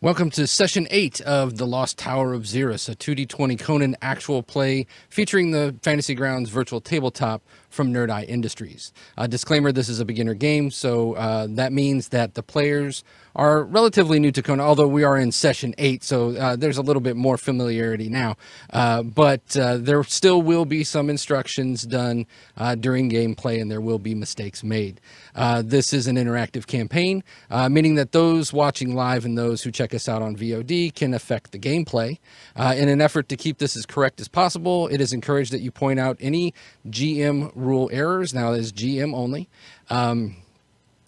Welcome to Session 8 of the Lost Tower of Xirus, a 2D20 Conan actual play featuring the Fantasy Grounds virtual tabletop from Nerd Eye Industries. Disclaimer, this is a beginner game, so that means that the players are relatively new to Conan, although we are in Session 8, so there's a little bit more familiarity now. But there still will be some instructions done during gameplay, and there will be mistakes made. This is an interactive campaign, meaning that those watching live and those who check us out on VOD can affect the gameplay. In an effort to keep this as correct as possible, it is encouraged that you point out any GM rule errors. Now, that is GM only.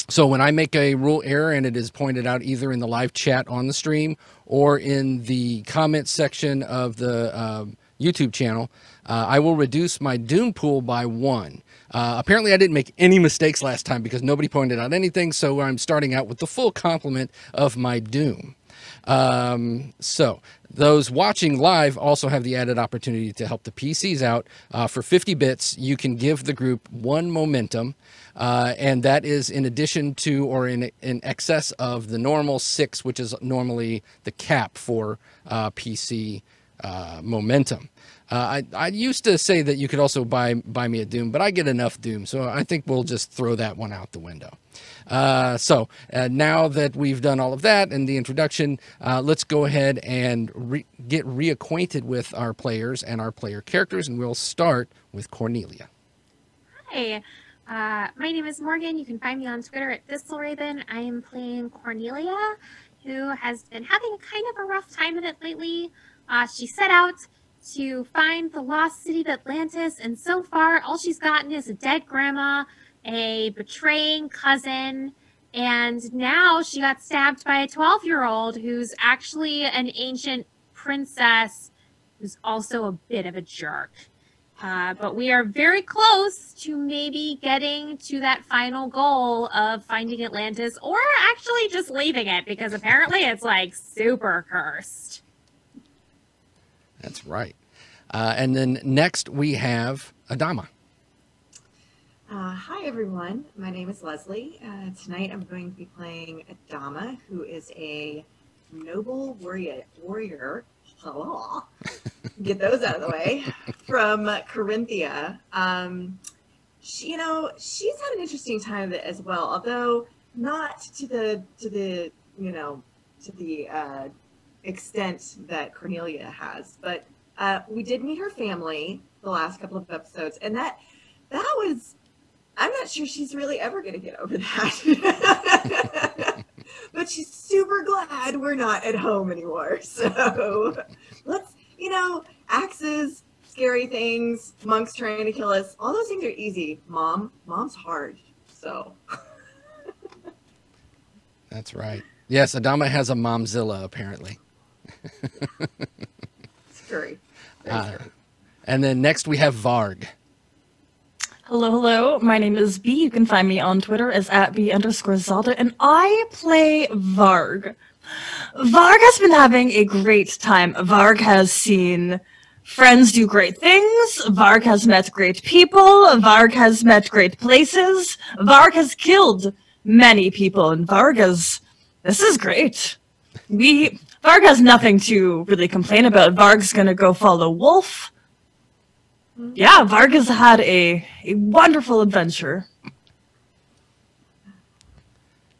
So when I make a rule error and it is pointed out either in the live chat on the stream or in the comment section of the YouTube channel, I will reduce my Doom pool by 1. Apparently I didn't make any mistakes last time because nobody pointed out anything, so I'm starting out with the full complement of my Doom. So those watching live also have the added opportunity to help the PCs out. For 50 bits, you can give the group 1 momentum, and that is in addition to or in excess of the normal 6, which is normally the cap for PC momentum. I used to say that you could also buy me a Doom, but I get enough Doom, so I think we'll just throw that one out the window. So now that we've done all of that and the introduction, let's go ahead and get reacquainted with our players and our player characters, and we'll start with Cornelia. Hi, my name is Morgan. You can find me on Twitter at ThistleRaven. I am playing Cornelia, who has been having kind of a rough time of it lately. She set out to find the lost city of Atlantis, and so far all she's gotten is a dead grandma, a betraying cousin, and now she got stabbed by a 12-year-old who's actually an ancient princess who's also a bit of a jerk. But we are very close to maybe getting to that final goal of finding Atlantis, or actually just leaving it, because apparently it's like super cursed. That's right. And then next we have Adama. Hi, everyone. My name is Leslie. Tonight I'm going to be playing Adama, who is a noble warrior. Get those out of the way. From Corinthia. She's had an interesting time of it as well, although not to the extent that Cornelia has. But we did meet her family the last couple of episodes, and that was, I'm not sure she's really ever going to get over that. But she's super glad we're not at home anymore. So let's, axes, scary things, monks trying to kill us, all those things are easy. Mom's hard. So. That's right. Yes, Adama has a momzilla, apparently. Scary. And then next we have Varg. Hello. My name is B. You can find me on Twitter as @B_Zelda, and I play Varg. Varg has been having a great time. Varg has seen friends do great things. Varg has met great people. Varg has met great places. Varg has killed many people, and this is great. Varg has nothing to really complain about. Varg's gonna go follow Wolf. Yeah, Varg has had a wonderful adventure.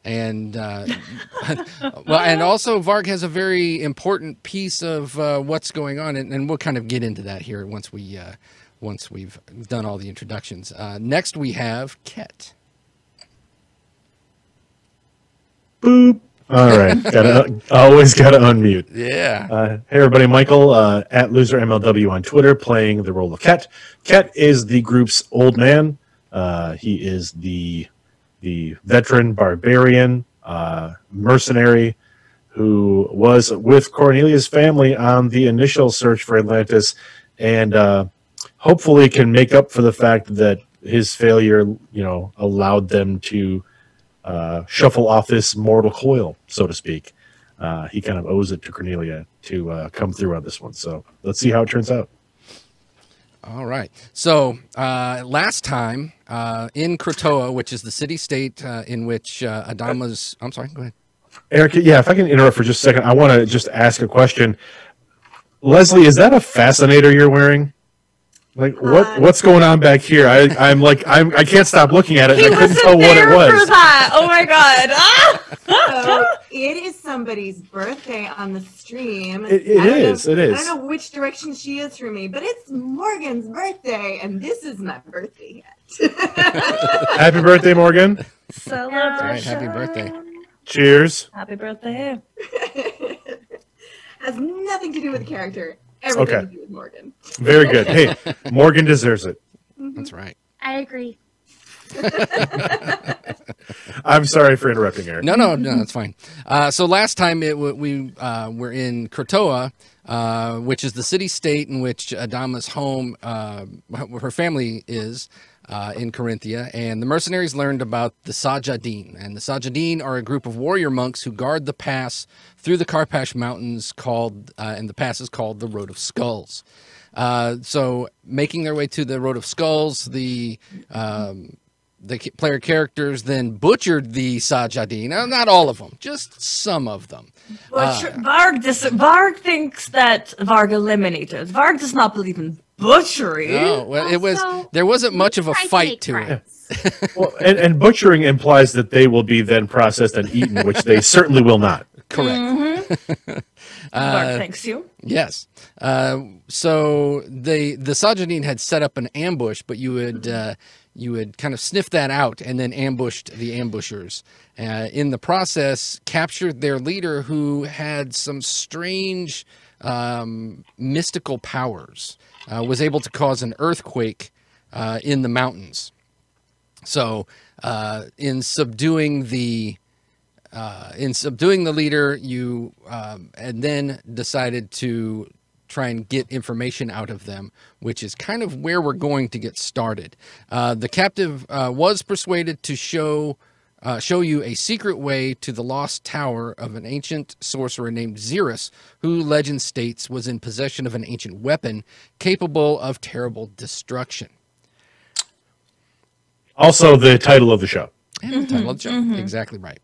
And well, and also Varg has a very important piece of what's going on, and we'll kind of get into that here once we've done all the introductions. Next we have Kett. Boop. All right, always gotta unmute. Yeah. Hey everybody, Michael @LoserMLW on Twitter, playing the role of Kett. Kett is the group's old man. He is the veteran barbarian mercenary who was with Cornelia's family on the initial search for Atlantis, and hopefully can make up for the fact that his failure, allowed them to shuffle off this mortal coil, so to speak. He kind of owes it to Cornelia to come through on this one. So let's see how it turns out. All right. So last time in Kratoa, which is the city-state in which Adama's... I'm sorry, go ahead. Eric, yeah, if I can interrupt for just a second, I want to just ask a question. Leslie, is that a fascinator you're wearing? Like what's going on back here? I can't stop looking at it. And I couldn't tell what it was. For that. Oh my god! Ah! So it is somebody's birthday on the stream. It is. I don't know which direction she is from me, but it's Morgan's birthday, and this is my birthday yet. Happy birthday, Morgan! Celebration. All right, happy birthday. Cheers. Happy birthday. Has nothing to do with the character. Everything Okay. to do with Morgan. Very good. Hey, Morgan deserves it. That's right. I agree. I'm sorry for interrupting, Eric. No, that's fine. So last time we were in Krotoa, which is the city-state in which Adama's home, her family is in Corinthia, and the mercenaries learned about the Sajadin. And the Sajadin are a group of warrior monks who guard the pass through the Karpash Mountains and the pass is called the Road of Skulls. So making their way to the Road of Skulls, the player characters then butchered the Sajadin. Not all of them, just some of them. Varg thinks that Varg eliminated. Varg does not believe in butchery. Oh, well, there wasn't much of a fight to it. Well, and butchering implies that they will be then processed and eaten, which they certainly will not. Correct. Mm-hmm. Varg thanks you. Yes. So the Sajadin had set up an ambush, but you had kind of sniffed that out and then ambushed the ambushers. In the process, captured their leader, who had some strange mystical powers. Was able to cause an earthquake in the mountains. So in subduing the leader, you and then decided to try and get information out of them, which is kind of where we're going to get started. The captive was persuaded to show you a secret way to the Lost Tower of an ancient sorcerer named Xirus, who legend states was in possession of an ancient weapon capable of terrible destruction. Also, the title of the show. And the title of the show. Exactly right.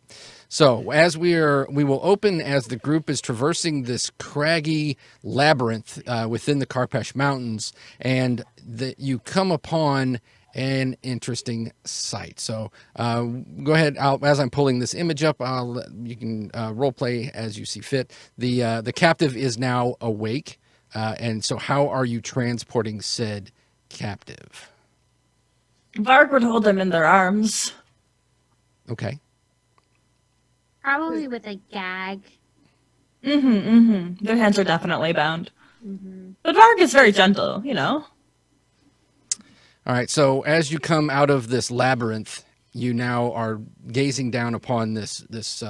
So as we will open as the group is traversing this craggy labyrinth within the Karpash Mountains, and you come upon an interesting sight. So go ahead. As I'm pulling this image up, you can role play as you see fit. The captive is now awake, and so how are you transporting said captive? Varg would hold them in their arms. Okay. Probably with a gag. Their hands are definitely bound. But Varg is very gentle, you know. All right, so as you come out of this labyrinth, you now are gazing down upon this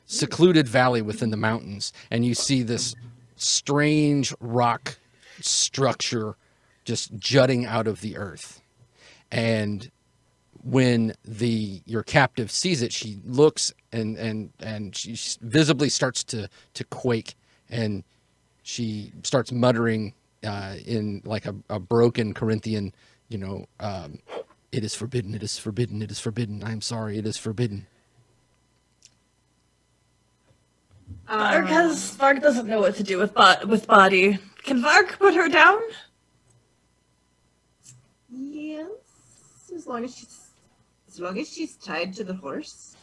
secluded valley within the mountains, and you see this strange rock structure just jutting out of the earth. And when your captive sees it, she looks and she visibly starts to quake, and she starts muttering in like a broken Corinthian, it is forbidden, it is forbidden, it is forbidden. I'm sorry, it is forbidden. Varg doesn't know what to do with body. Can Varg put her down? Yes, as long as she's tied to the horse.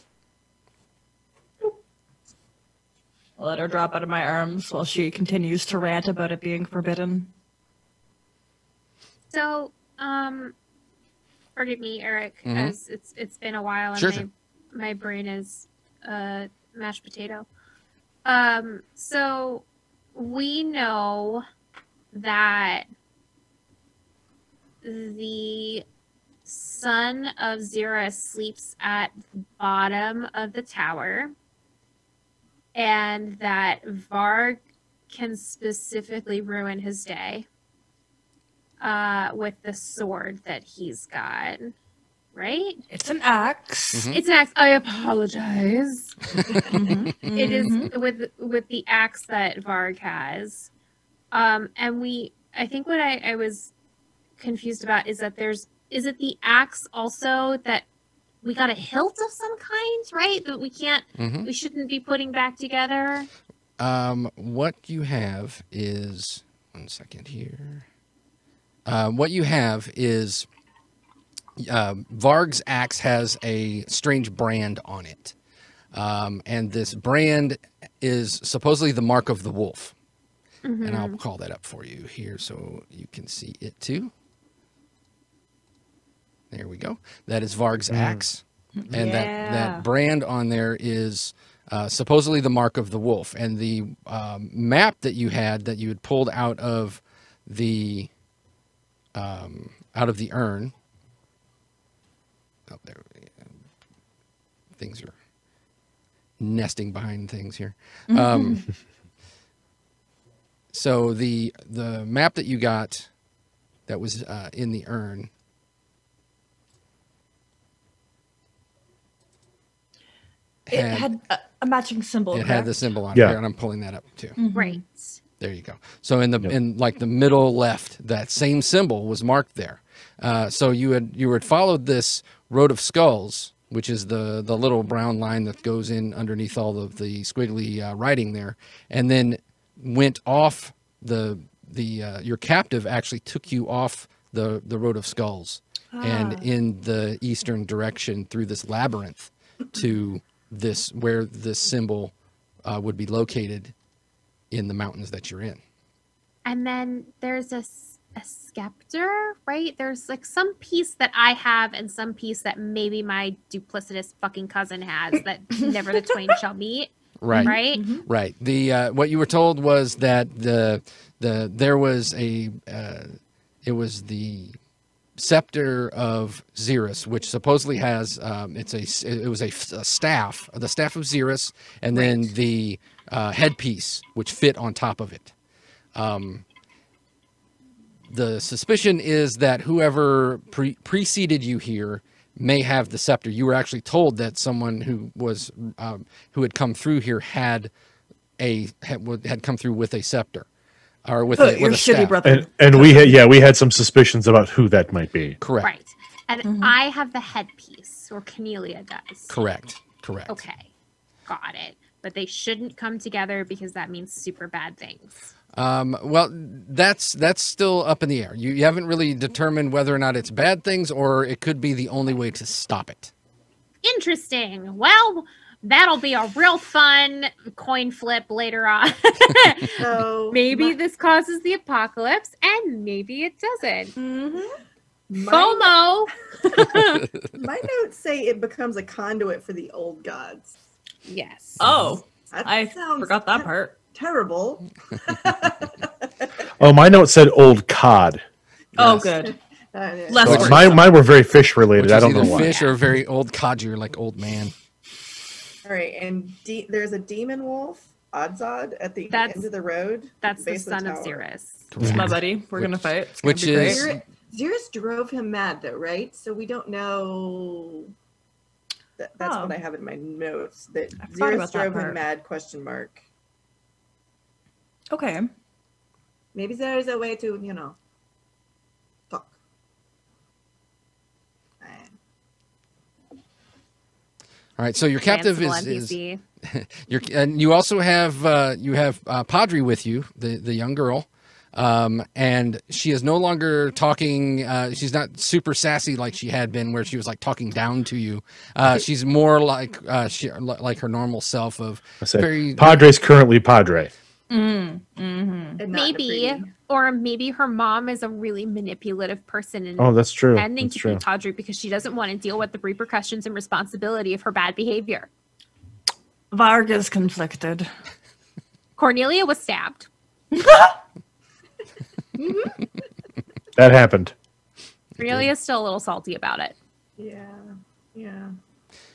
I'll let her drop out of my arms while she continues to rant about it being forbidden. So, forgive me, Eric, as it's been a while and Sure. my brain is mashed potato. So we know that the son of Xirus sleeps at the bottom of the tower, and that Varg can specifically ruin his day with the sword that he's got, right? It's an axe. It's an axe. I apologize. It is with the axe that Varg has. And I think what I was confused about is that is it the axe also that we got a hilt of some kind, right? That we can't, we shouldn't be putting back together. What you have is, one second here. What you have is Varg's axe has a strange brand on it. And this brand is supposedly the mark of the wolf. And I'll call that up for you here so you can see it too. There we go. That is Varg's axe. And that brand on there is supposedly the mark of the wolf. And the map that you had pulled out of the urn. Oh, there. Things are nesting behind things here. So the map that you got that was in the urn. It had a matching symbol. It had the symbol on Yeah. here, and I'm pulling that up too. Right. There you go. So in like the middle left, that same symbol was marked there. So you had followed this road of skulls, which is the little brown line that goes in underneath all of the squiggly writing there, and then went off your captive actually took you off the road of skulls and in the eastern direction through this labyrinth to this where this symbol would be located in the mountains that you're in. And then there's a scepter, right? There's like some piece that I have and some piece that maybe my duplicitous fucking cousin has that never the twain shall meet. Right. Right. Right. The what you were told was that there was it was the scepter of Xirus, which supposedly has it was a staff, the staff of Xirus, and then the headpiece which fit on top of it. The suspicion is that whoever preceded you here may have the scepter. You were actually told that someone who was who had come through here had come through with a scepter, or with a Your shitty staff. brother. And we had some suspicions about who that might be. Correct. Right. And I have the headpiece, or Cornelia does. Correct. Okay. Got it. But they shouldn't come together because that means super bad things. Well, that's still up in the air. You haven't really determined whether or not it's bad things, or it could be the only way to stop it. Interesting. Well, that'll be a real fun coin flip later on. So Maybe this causes the apocalypse, and maybe it doesn't. my, FOMO. my notes say it becomes a conduit for the old gods. Yes. Oh, That I sounds forgot that part. Terrible. Oh, my note said old cod. Oh, Yes. good. Less Less Like, worse. mine were very fish related. Which I is don't know either why. fish or very old codger, like old man. All right, and there's a demon wolf, Odzod, at the That's- end of the road. That's at the base son of tower. Xirus. It's my buddy. We're gonna fight. It's gonna Which be great. is- Xirus drove him mad, though, right? So we don't know. That's Oh. what I have in my notes. That I forgot Xirus about that drove him part. mad? Question mark. Okay. Maybe there's a way to, talk. All right, so your captive Danceable is NPC. and you also have Padre with you, the young girl, and she is no longer talking. She's not super sassy like she had been, where she was like talking down to you. She's more like like her normal self of I said, very Padre's currently Padre. And not in a Maybe, pretty- or maybe her mom is a really manipulative person and Oh, that's true. pretending That's to true. be Tawdry because she doesn't want to deal with the repercussions and responsibility of her bad behavior. Varg is conflicted. Cornelia was stabbed. That happened. Cornelia's still a little salty about it. Yeah.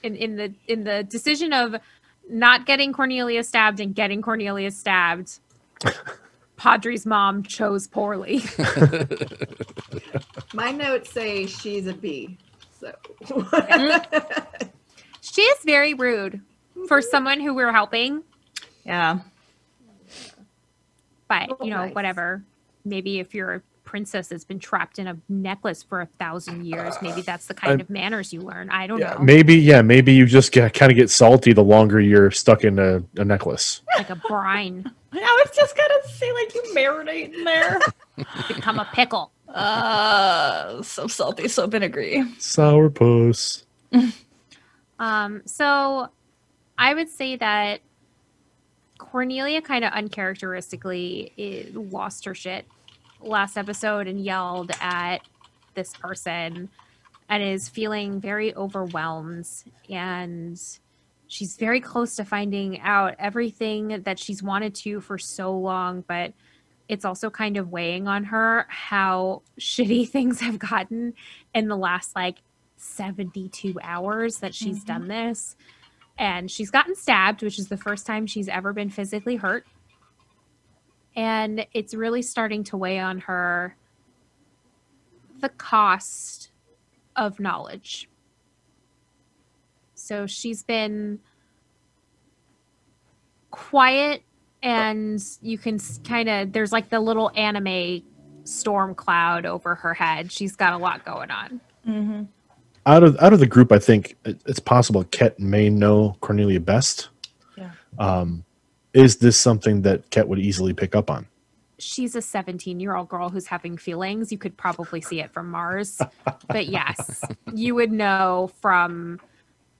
In the decision of not getting Cornelia stabbed and getting Cornelia stabbed, Padre's mom chose poorly. My notes say she's a bee. So. She is very rude for someone who we're helping, Yeah. but Oh, nice. whatever. Maybe if you're princess that's been trapped in a necklace for 1,000 years. Maybe that's the kind of manners you learn. I don't know. Maybe you just kind of get salty the longer you're stuck in a necklace. Like a brine. I was just gonna say, like, you marinate in there. Become a pickle. So salty, so vinegary. Sourpuss. So I would say that Cornelia kind of uncharacteristically lost her shit last episode and yelled at this person and is feeling very overwhelmed, and she's very close to finding out everything that she's wanted to for so long, but it's also kind of weighing on her how shitty things have gotten in the last like 72 hours that she's done this. And she's gotten stabbed, which is the first time she's ever been physically hurt. And it's really starting to weigh on her the cost of knowledge. So she's been quiet, and you can kind of, there's like the little anime storm cloud over her head. She's got a lot going on. Mm-hmm. Out of the group, I think it's possible Kett may know Cornelia best. Yeah. Is this something that Kett would easily pick up on? She's a 17-year-old girl who's having feelings. You could probably see it from Mars. But yes, you would know from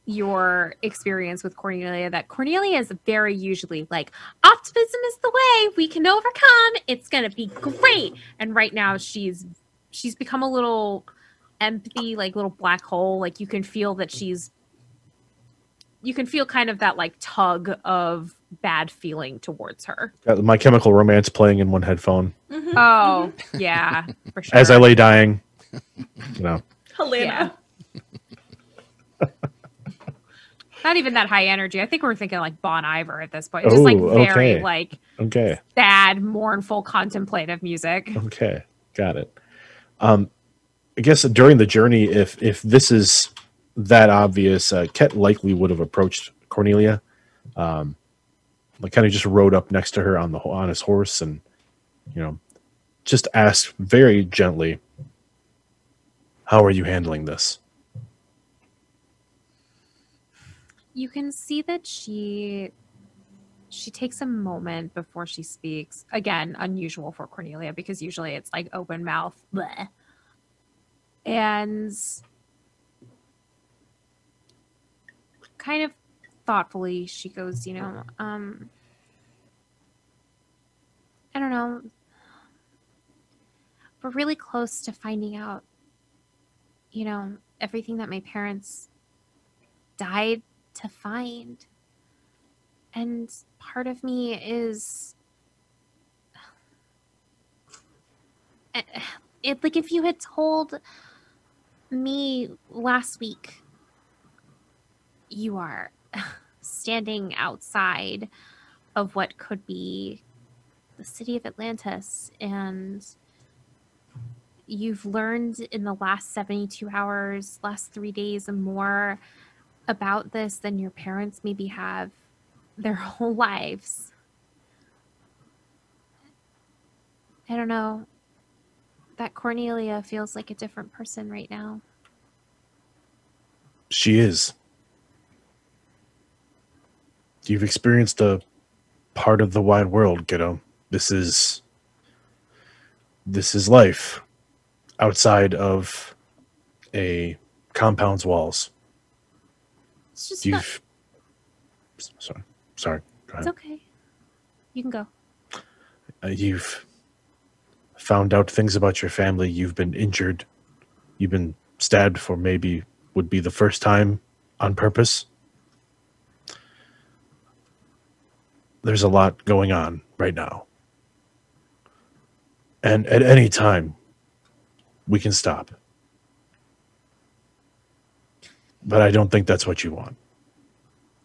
your experience with Cornelia that Cornelia is very usually like, optimism is the way, we can overcome, it's going to be great. And right now she's become a little empty, like little black hole. Like you can feel that you can feel kind of that like tug of bad feeling towards her. Got My Chemical Romance playing in one headphone. Mm-hmm. Oh, yeah, for sure. As I lay dying, you know. Helena. Yeah. Not even that high energy. I think we're thinking like Bon Iver at this point. Just like very like sad, mournful, contemplative music. Okay, got it. I guess during the journey, if this is that obvious, Kett likely would have approached Cornelia, like kind of just rode up next to her on his horse, and just asked very gently, "How are you handling this?" You can see that she takes a moment before she speaks. Again, unusual for Cornelia because usually it's like open mouth. Bleh. And kind of thoughtfully, she goes, I don't know. We're really close to finding out, everything that my parents died to find. And part of me is like if you had told me last week you are standing outside of what could be the city of Atlantis, and you've learned in the last 72 hours, last 3 days and more about this than your parents maybe have their whole lives. I don't know. That Cornelia feels like a different person right now. She is. You've experienced a part of the wide world, kiddo. This is life outside of a compound's walls. It's just Sorry. Go ahead. It's okay. You can go. You've found out things about your family. You've been injured. You've been stabbed for maybe would be the first time on purpose. There's a lot going on right now. And at any time, we can stop. But I don't think that's what you want.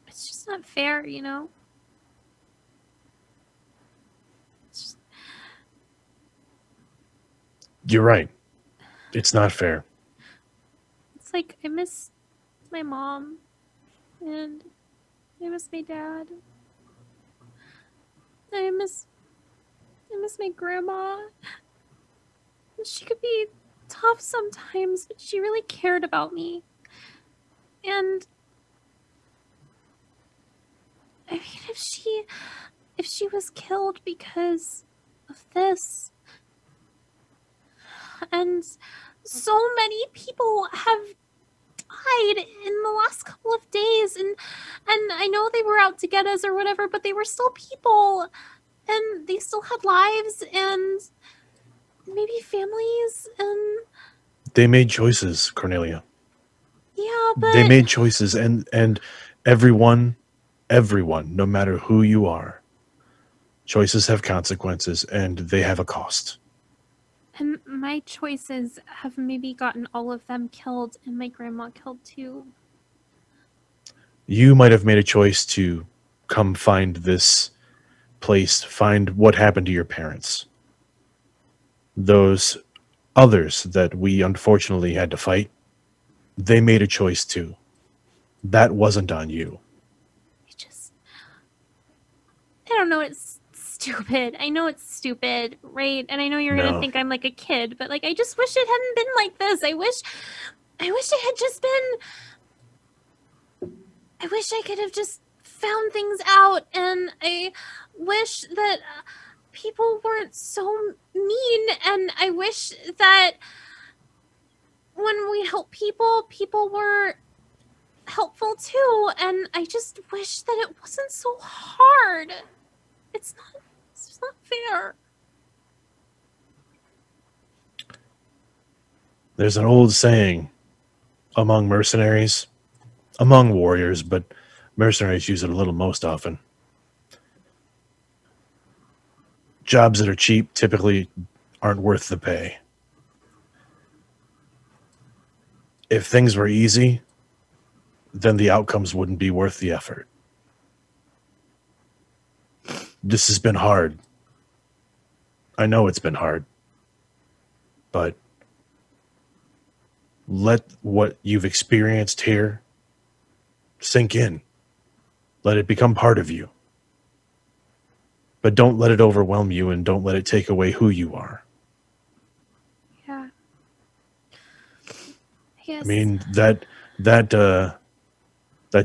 It's just not fair, It's just... You're right. It's not fair. It's like I miss my mom and I miss my dad. I miss my grandma. She could be tough sometimes, but she really cared about me. And I mean, if she was killed because of this, and so many people have died in the last couple of days, and I know they were out to get us or whatever, but they were still people, and they still had lives and maybe families, and they made choices, Cornelia. yeah, but They made choices, and everyone, no matter who you are, choices have consequences, and they have a cost. and my choices have maybe gotten all of them killed, and my grandma killed too. You might have made a choice to come find this place, find what happened to your parents. Those others that we unfortunately had to fight, they made a choice too. That wasn't on you. I don't know, it's stupid. I know it's stupid, right? And I know you're gonna think I'm like a kid, but like I just wish it hadn't been like this. I wish it had just been. I wish I could have just found things out, and I wish that people weren't so mean, and I wish that when we help people, people were helpful too, and I just wish that it wasn't so hard. It's not fair. There's an old saying among mercenaries, among warriors, but mercenaries use it a little most often. Jobs that are cheap typically aren't worth the pay. If things were easy, then the outcomes wouldn't be worth the effort. This has been hard. I know it's been hard. But let what you've experienced here sink in. Let it become part of you. But don't let it overwhelm you, and don't let it take away who you are. Yeah. Yes. I mean, that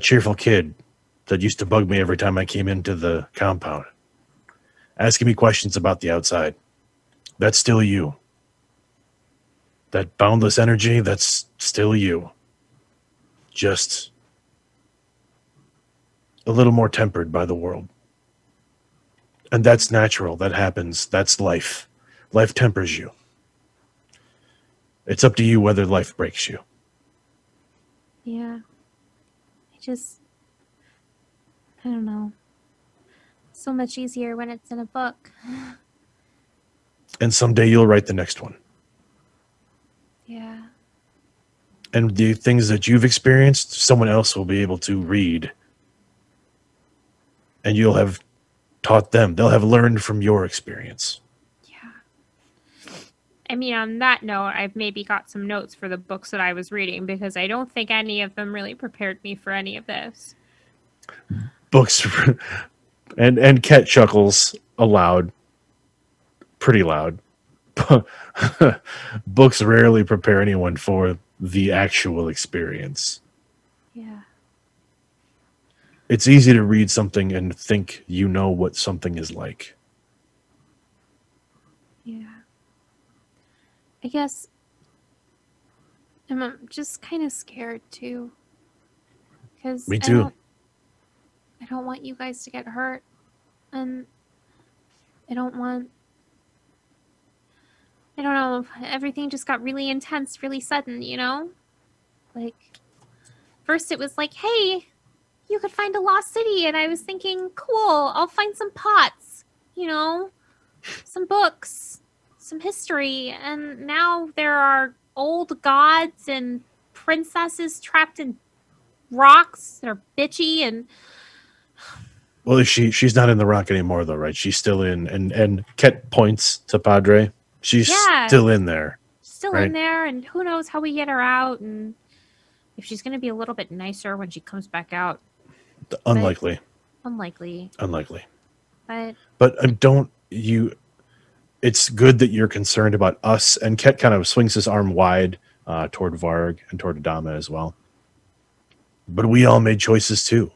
cheerful kid that used to bug me every time I came into the compound, asking me questions about the outside, that's still you. That boundless energy, that's still you. Just a little more tempered by the world. And that's natural. That happens. That's life. Life tempers you. It's up to you whether life breaks you. Yeah. I don't know. So much easier when it's in a book. And someday you'll write the next one. Yeah. And the things that you've experienced, someone else will be able to read. And you'll have taught them. They'll have learned from your experience. Yeah. I mean, on that note, I've maybe got some notes for the books that I was reading, because I don't think any of them really prepared me for any of this. Books, and Kett chuckles aloud, pretty loud. Books rarely prepare anyone for the actual experience. Yeah. It's easy to read something and think you know what something is like. Yeah. I guess I'm just kind of scared too. Because Me too. I don't want you guys to get hurt. And I don't know, everything just got really intense, really sudden, you know? Like, first it was like, hey, you could find a lost city, and I was thinking, cool, I'll find some pots, you know, some books, some history, and now there are old gods and princesses trapped in rocks that are bitchy, and Well, she's not in the rock anymore, though, right? She's still in, and Kett points to Padre. She's still in there. Still in there, and who knows how we get her out, and if she's going to be a little bit nicer when she comes back out. Unlikely. Unlikely. Unlikely. But don't you... it's good that you're concerned about us. And Kett kind of swings his arm wide toward Varg and toward Adama as well. But we all made choices too.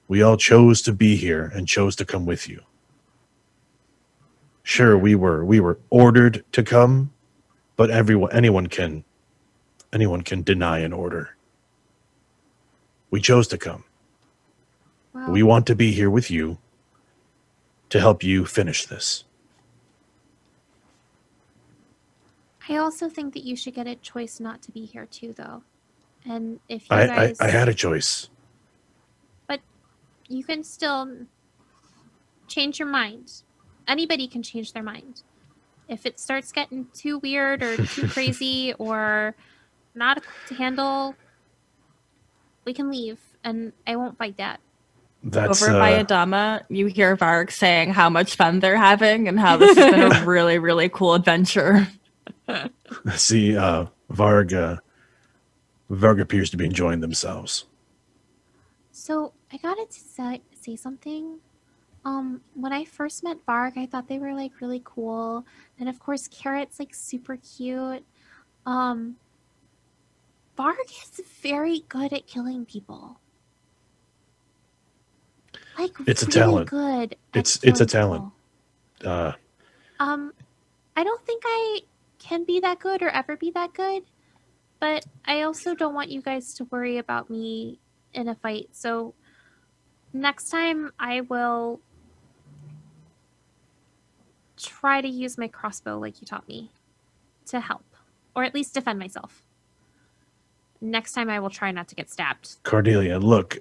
We all chose to be here and chose to come with you. Sure, we were ordered to come, but anyone can deny an order. We chose to come. Well, We want to be here with you to help you finish this. I also think that you should get a choice not to be here too, though. And if you I guys, had a choice. but you can still change your mind. Anybody can change their mind. If it starts getting too weird or too crazy or not to handle, we can leave, and I won't fight that. That's Over by Adama, you hear Varg saying how much fun they're having and how this has been a really, really cool adventure. see Varg appears to be enjoying themselves. So I gotta say something. When I first met Varg, I thought they were like really cool, and of course, Carrot's like super cute. Varg is very good at killing people. Like It's a really talent. good. At It's a killing talent. people. I don't think I can be that good or ever be that good, but I also don't want you guys to worry about me in a fight. So next time I will try to use my crossbow like you taught me to help, or at least defend myself. Next time I will try not to get stabbed. Cornelia, look,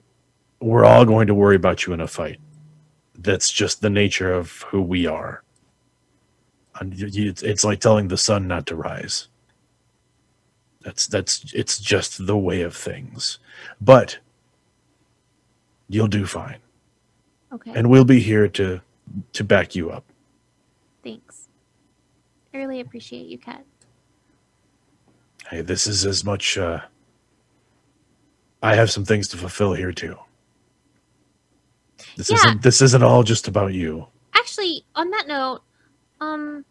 we're all going to worry about you in a fight. That's just the nature of who we are. And it's like telling the sun not to rise. It's just the way of things. But you'll do fine. Okay. And we'll be here to back you up. Thanks. I really appreciate you, Kett. Hey, this is as much I have some things to fulfill here too. This isn't all just about you. Actually, on that note, my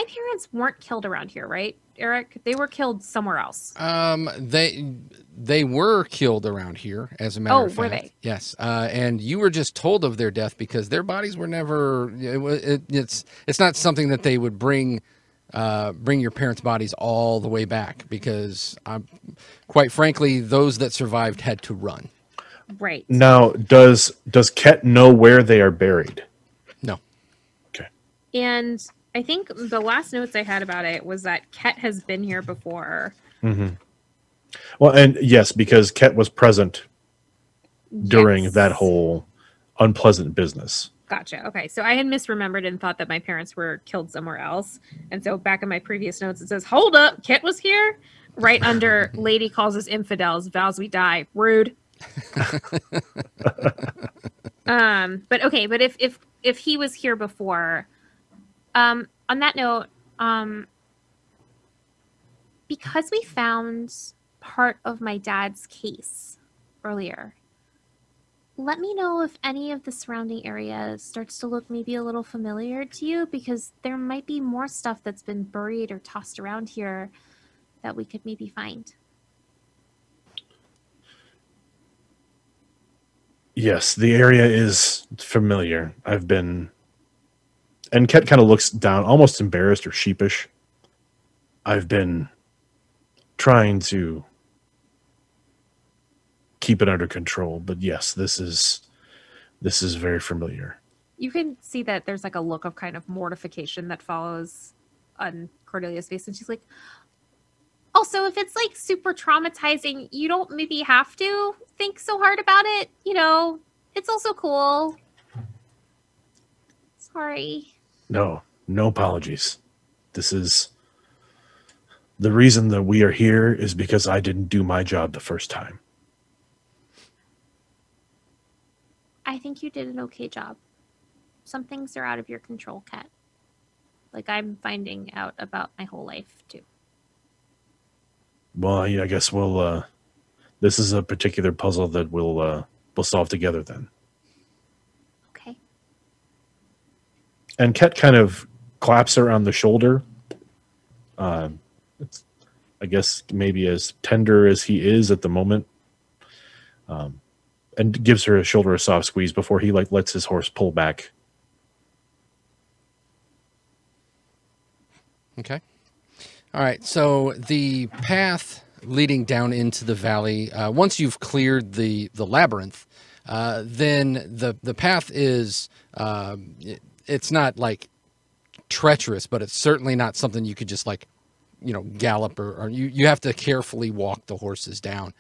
parents weren't killed around here, right, Eric? They were killed somewhere else. They were killed around here, as a matter of fact. Oh, were they? Yes. And you were just told of their death because their bodies were never. It's not something that they would bring your parents' bodies all the way back because, quite frankly, those that survived had to run. Right. Now, does Kett know where they are buried? No. Okay. And I think the last notes I had about it was that Kett has been here before. Mm-hmm. Well, and yes, because Kett was present during Yes. that whole unpleasant business. Gotcha. Okay. So I had misremembered and thought that my parents were killed somewhere else. And so back in my previous notes, it says, hold up, Kett was here. Right under lady calls us infidels, vows we die. Rude. But okay. But if he was here before, on that note, because we found part of my dad's case earlier, let me know if any of the surrounding area starts to look maybe a little familiar to you, because there might be more stuff that's been buried or tossed around here that we could maybe find. Yes, the area is familiar. I've been... And Kett kind of looks down, almost embarrassed or sheepish. I've been trying to keep it under control, but yes, this is very familiar. You can see that there's like a look of kind of mortification that follows on Cordelia's face, and she's like, also, if it's like super traumatizing, you don't maybe have to think so hard about it. You know, it's also cool. Sorry. No apologies. This is the reason that we are here is because I didn't do my job the first time. I think you did an okay job. Some things are out of your control, Kett. Like I'm finding out about my whole life too. Well, I guess we'll. This is a particular puzzle that we'll solve together then. Okay. And Kett kind of claps her on the shoulder. It's, I guess, maybe as tender as he is at the moment, and gives her a shoulder a soft squeeze before he like lets his horse pull back. Okay. All right. So the path leading down into the valley, once you've cleared the labyrinth, then the path is it's not like treacherous, but it's certainly not something you could just like, gallop or you have to carefully walk the horses down.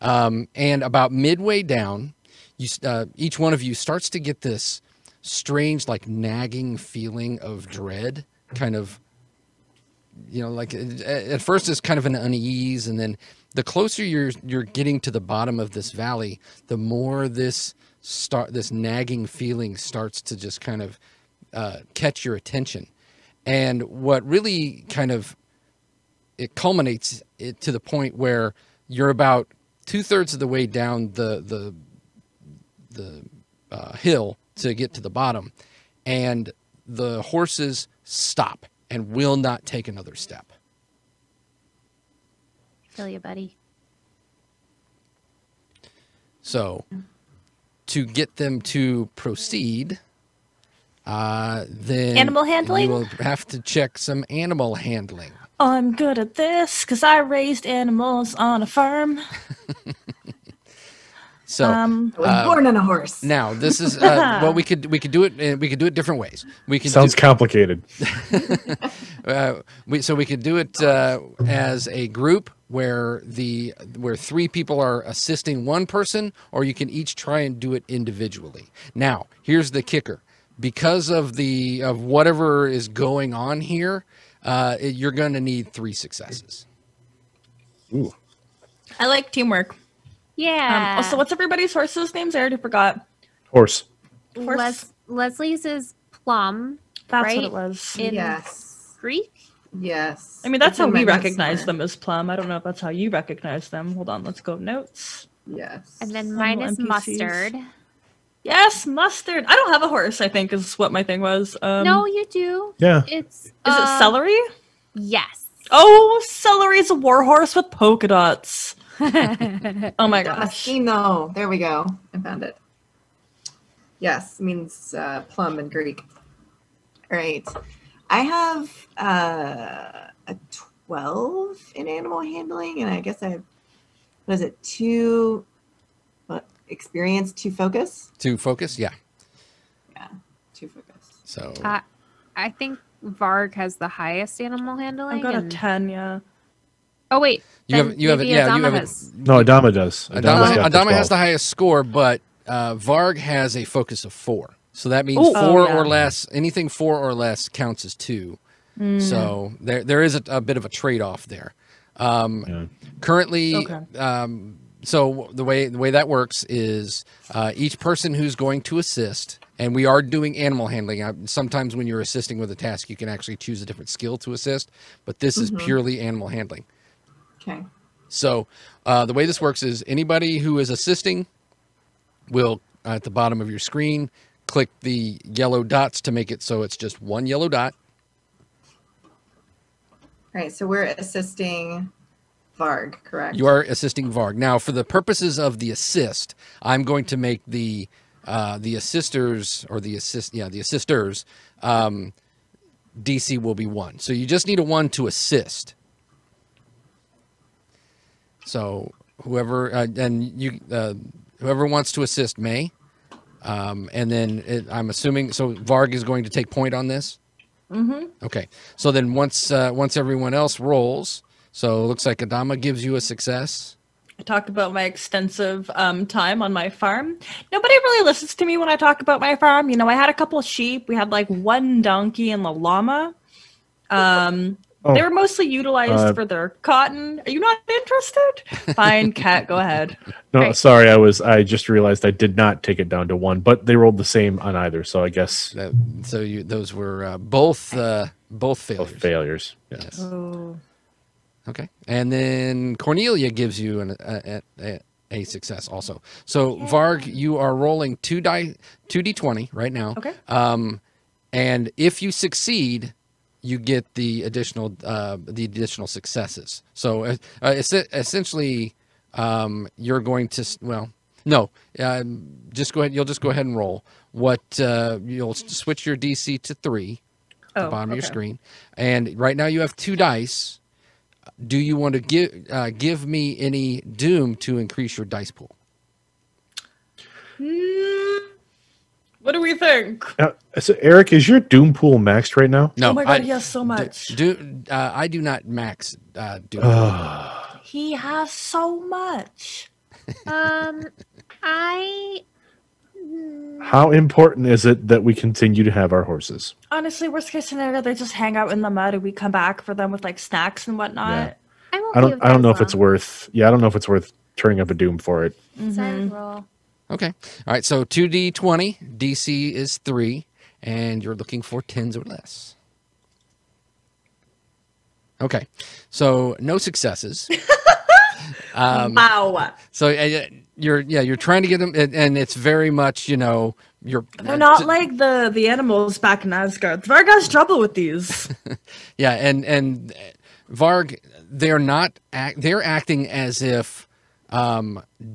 And about midway down, each one of you starts to get this strange, like nagging feeling of dread, kind of, like at first it's kind of an unease, and then the closer you're getting to the bottom of this valley, the more this nagging feeling starts to just kind of catch your attention. And what really kind of it culminates it to the point where you're about 2/3 of the way down the hill to get to the bottom, and the horses stop and will not take another step. Feel you, buddy. So, to get them to proceed, then Animal handling? you will have to check some animal handling. I'm good at this because I raised animals on a farm. So I was born on a horse. now this is well, we could do it. We could do it different ways. We could Sounds complicated. we could do it as a group where 3 people are assisting one person, or you can each try and do it individually. Now, here's the kicker: because of whatever is going on here, you're going to need 3 successes. Ooh. I like teamwork. Yeah. Also, what's everybody's horse's names? I already forgot. Horse. Leslie's is Plum. That's right? what it was. In Yes. Greek? Yes. I mean, that's It's how in my we notes recognize somewhere. them as Plum. I don't know if that's how you recognize them. Hold on, let's go notes. Yes. And then mine is NPCs. Mustard. Yes, mustard. I don't have a horse, I think, is what my thing was. No, you do. Yeah. It's Is it celery? Yes. Oh, celery's a warhorse with polka dots. Oh my gosh. Damasceno. There we go. I found it. Yes, means plum in Greek. All right. I have a 12 in animal handling, and I guess I have, what is it, 2 experience, 2 focus? 2 focus, yeah. Yeah, 2 focus. So I think Varg has the highest animal handling. I've got a and- 10, yeah. Oh wait, you have maybe it. Yeah, you Adama have it. has- No, Adama does. Adama's got the Adama has 12. the highest score, but Varg has a focus of 4. So that means Ooh. 4 Oh, yeah. or less. Anything 4 or less counts as 2. So there is a bit of a trade-off there. Yeah. Currently, Okay. so the way that works is each person who's going to assist, and we are doing animal handling. Sometimes when you're assisting with a task, you can actually choose a different skill to assist, but this is purely animal handling. Okay. So the way this works is anybody who is assisting will, at the bottom of your screen, click the yellow dots to make it so it's just one yellow dot. All right, so we're assisting Varg, correct? You are assisting Varg. Now, for the purposes of the assist, I'm going to make the assisters or the assisters DC will be 1. So you just need a 1 to assist. So whoever whoever wants to assist may, and then I'm assuming so Varg is going to take point on this. Mm-hmm. Okay. So then once everyone else rolls, so it looks like Adama gives you a success. I talked about my extensive time on my farm. Nobody really listens to me when I talk about my farm. You know, I had a couple of sheep. We had like 1 donkey and a llama. They were mostly utilized for their cotton. Are you not interested? Fine, Kett, go ahead. No, Right. sorry, I just realized I did not take it down to 1, but they rolled the same on either, so I guess Those were both failures. both failures. Yeah. Yes. Oh. Okay. And then Cornelia gives you a success also. So Varg, you are rolling 2d20 right now. Okay. And if you succeed, you get the additional successes. So essentially, you're going to just go ahead. You'll just go ahead and roll. You'll switch your DC to 3 at the bottom of your screen, and right now you have 2 dice. Do you want to give me any doom to increase your dice pool? What do we think? So Eric, is your doom pool maxed right now? No. Oh my god, he has so much. I do not max doom. He has so much. How important is it that we continue to have our horses? Honestly, worst case scenario, they just hang out in the mud and we come back for them with like snacks and whatnot. I'm I okay don't. with I don't that know as if it's well. worth. Yeah, I don't know if it's worth turning up a doom for it. So I would roll. Okay. All right. So 2d20. DC is 3, and you're looking for 10s or less. Okay. So no successes. Wow. So you're trying to get them, and it's very much you're. They're not like the animals back in Asgard. Varg has trouble with these. Yeah, and Varg, they're acting as if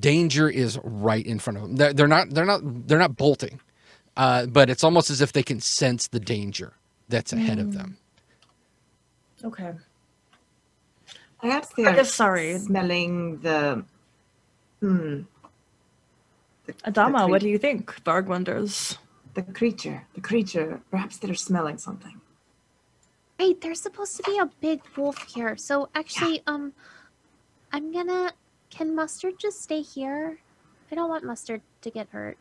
danger is right in front of them. They're not bolting, but it's almost as if they can sense the danger that's ahead of them. Okay. Perhaps they are sorry. smelling the. Adama, what do you think? Varg wonders. The creature. Perhaps they're smelling something. Right, there's supposed to be a big wolf here. So actually, can Mustard just stay here? I don't want Mustard to get hurt.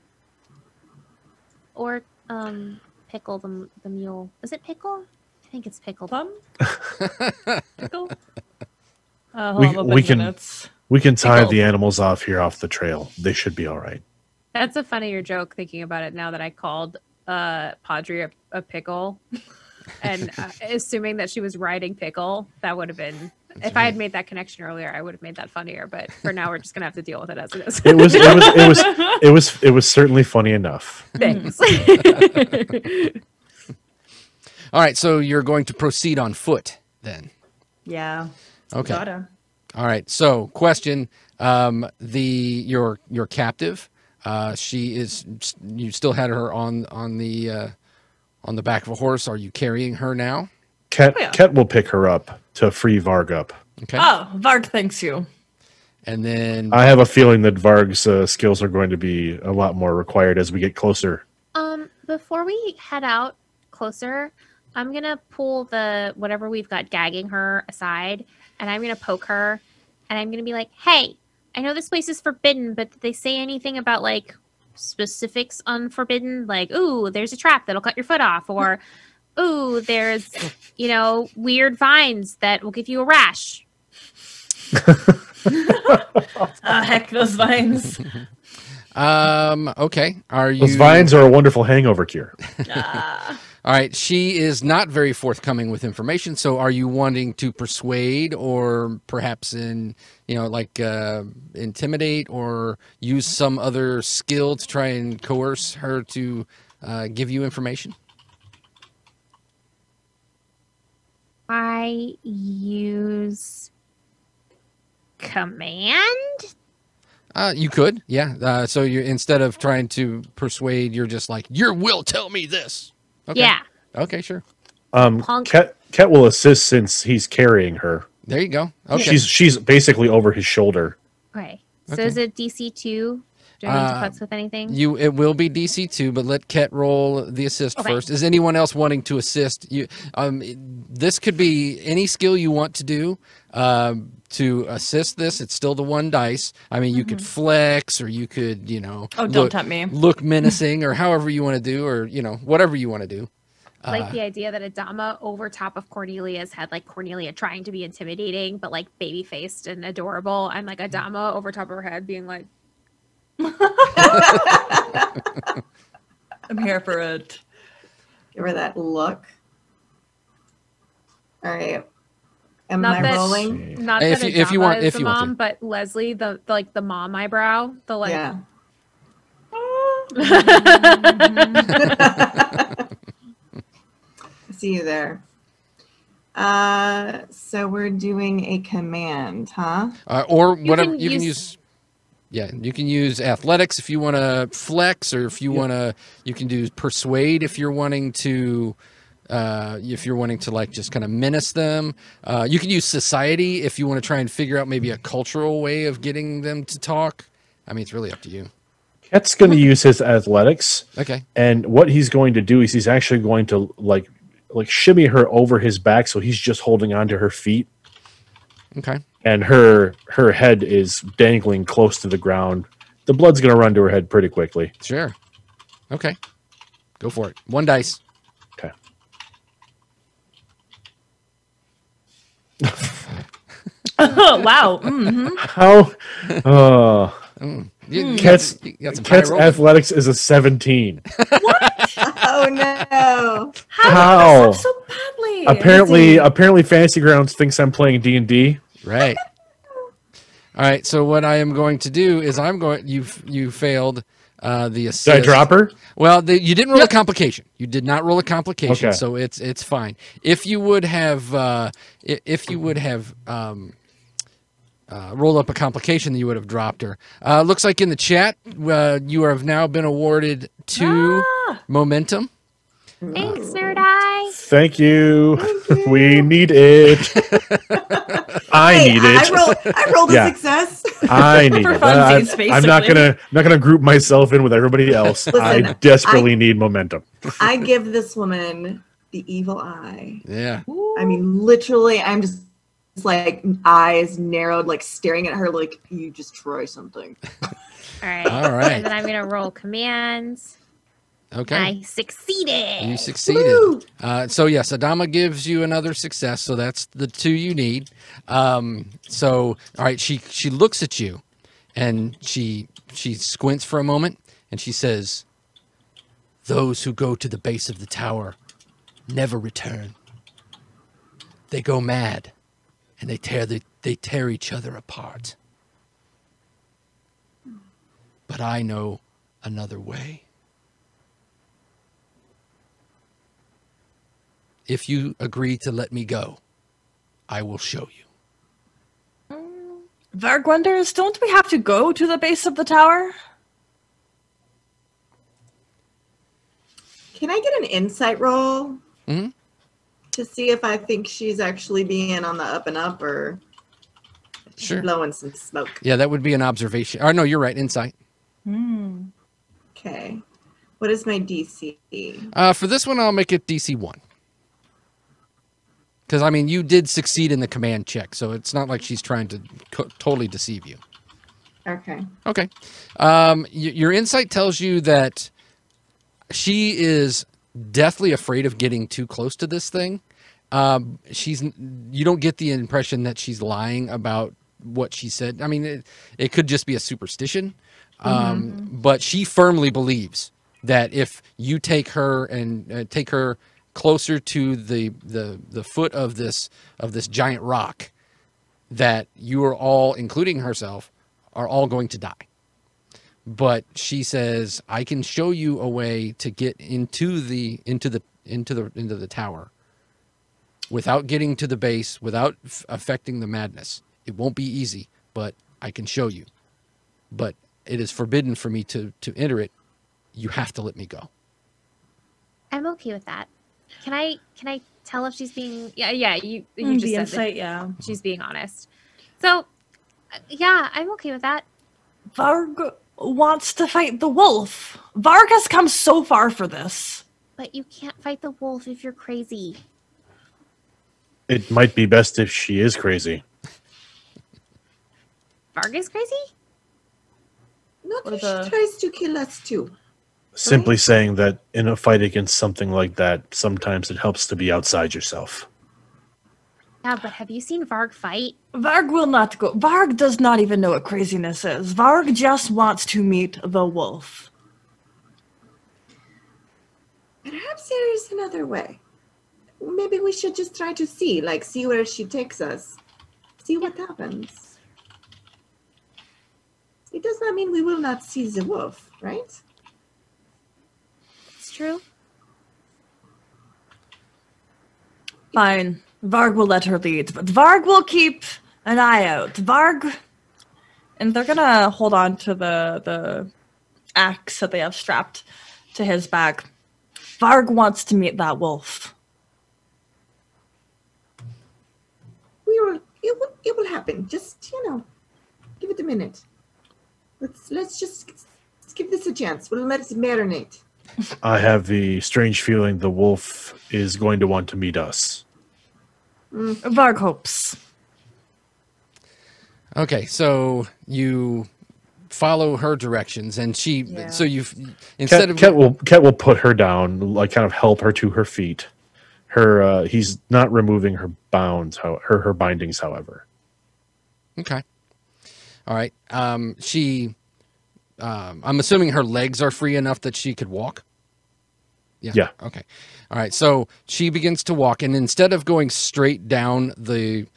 Or, Pickle the mule. Is it Pickle? I think it's Pickle. Plum? Pickle? We can tie Pickle. the animals off here off the trail. They should be all right. That's a funnier joke thinking about it now that I called Padre a pickle. And assuming that she was riding Pickle, that would have been... If I had made that connection earlier, I would have made that funnier. But for now, we're just gonna have to deal with it as it is. It was certainly funny enough. Thanks. All right, so you're going to proceed on foot then. Yeah. Okay. Gotta. All right. So, question: your captive, she is. You still had her on the back of a horse. Are you carrying her now? Kett will pick her up to free Varg up. Okay. Oh, Varg thanks you. And then I have a feeling that Varg's skills are going to be a lot more required as we get closer. Before we head out closer, I'm gonna pull whatever we've got gagging her aside, and I'm gonna poke her, and I'm gonna be like, "Hey, I know this place is forbidden, but did they say anything about like specifics on forbidden? Like, ooh, there's a trap that'll cut your foot off, or ooh, there's weird vines that will give you a rash." Heck, those vines. Okay. Are you? Those vines are a wonderful hangover cure. All right. She is not very forthcoming with information. So, are you wanting to persuade, or perhaps intimidate, or use some other skill to try and coerce her to give you information? I use command. You could, yeah. So you instead of trying to persuade, you're just like, "Your will tell me this." Okay. Yeah. Okay, sure. Punk. Kett will assist since he's carrying her. There you go. Okay. She's basically over his shoulder. Okay. So Okay. is it DC2? Do I need to putz with anything? It will be DC2, but let Kett roll the assist Okay. first. Is anyone else wanting to assist you? This could be any skill you want to do to assist this. It's still the 1 dice. I mean, you could flex, or you could, don't tempt me. look menacing, or however you want to do, or whatever you want to do. I like the idea that Adama over top of Cornelia's had like Cornelia trying to be intimidating, but like baby faced and adorable. I'm like Adama over top of her head being like, I'm here for it. Give her that look. All right. Am Not I that- rolling? Not If that you- if you Adama want- is if the you want mom, to. but Leslie, the mom eyebrow, the like. Yeah. I see you there. So we're doing a command, huh? Or You whatever can you can use. Yeah, you can use athletics if you want to flex, or if you want to, you can do persuade if you're wanting to. Like just kind of menace them. You can use society if you want to try and figure out maybe a cultural way of getting them to talk. I mean, it's really up to you. Kett's going to use his athletics. Okay. And what he's going to do is he's actually going to like shimmy her over his back, so he's just holding onto her feet. Okay. And her head is dangling close to the ground. The blood's going to run to her head pretty quickly. Sure. Okay. Go for it. 1 dice. Okay. Wow. Mm-hmm. How? Kett's Kett's athletics is a 17. Oh no! How? So badly. Apparently, Fantasy Grounds thinks I'm playing D&D. Right. All right. So what I am going to do is you failed the assist. Did I drop her? Well, you didn't roll a complication. You did not roll a complication, Okay. so it's fine. If you would have rolled up a complication, then you would have dropped her. Looks like in the chat, you have now been awarded 2 momentum. Thanks, Nerd Eye. Thank you. We need it. I need it. I rolled a success. I need For it. funsies, I'm not gonna group myself in with everybody else. Listen, I desperately need momentum. I give this woman the evil eye. Yeah. I mean, literally, I'm just like eyes narrowed, like staring at her, like you just try something. All right. All right. And then I'm gonna roll commands. Okay. I succeeded. You succeeded. So yes, Adama gives you another success. So that's the 2 you need. So all right, she looks at you, and she squints for a moment, and she says, "Those who go to the base of the tower never return. They go mad, and they tear each other apart. But I know another way. If you agree to let me go, I will show you." Varg wonders, don't we have to go to the base of the tower? Can I get an insight roll Mm-hmm. to see if I think she's actually being on the up and up, or she's Sure. blowing some smoke? Yeah, that would be an observation. Or no, you're right. Insight. Okay. What is my DC? For this one, I'll make it DC 1. Because, I mean, you did succeed in the command check, so it's not like she's trying to totally deceive you. Okay. Okay. Your insight tells you that she is deathly afraid of getting too close to this thing. You don't get the impression that she's lying about what she said. I mean, it could just be a superstition. But she firmly believes that if you take her and take her closer to the foot of this giant rock, that you are all, including herself, are all going to die. But she says, "I can show you a way to get into the tower without getting to the base, without affecting the madness. It won't be easy, but I can show you. But it is forbidden for me to enter it. You have to let me go." I'm okay with that. Can I tell if she's being? Yeah. You just The said insight, that yeah. she's being honest. So, yeah, I'm okay with that. Varg wants to fight the wolf. Varg has come so far for this. But you can't fight the wolf if you're crazy. It might be best if she is crazy. Varg is crazy? Not Or if the- she tries to kill us too. Simply saying that in a fight against something like that, sometimes it helps to be outside yourself. Yeah, but have you seen Varg fight? Varg will not go. Varg does not even know what craziness is. Varg just wants to meet the wolf. Perhaps there is another way. Maybe we should just try to see where she takes us. See what happens. It does not mean we will not see the wolf, right? It's true. Fine. Varg will let her lead, but Varg will keep an eye out. Varg, and they're gonna hold on to the axe that they have strapped to his back. Varg wants to meet that wolf. It will happen. Just, give it a minute. Let's give this a chance. We'll let it marinate. I have the strange feeling the wolf is going to want to meet us. Varg hopes. Okay, so you follow her directions, and she. Yeah. So you instead of Kett will put her down, like kind of help her to her feet. He's not removing her bounds, her bindings, however. Okay. All right. I'm assuming her legs are free enough that she could walk. Yeah. Okay. All right. So she begins to walk, and instead of going straight down the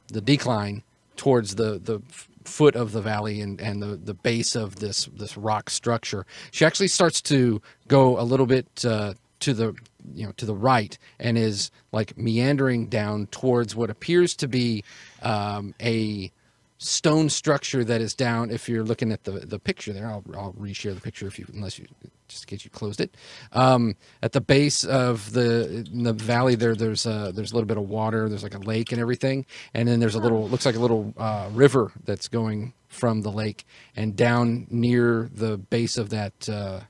decline towards the foot of the valley and the base of this rock structure, she actually starts to go a little bit to the right, and is like meandering down towards what appears to be a stone structure that is down. If you're looking at the picture there, I'll reshare the picture unless you, just in case you closed it. At the base of the valley there's a little bit of water. There's like a lake and everything, and then there's looks like a little river that's going from the lake, and down near the base of that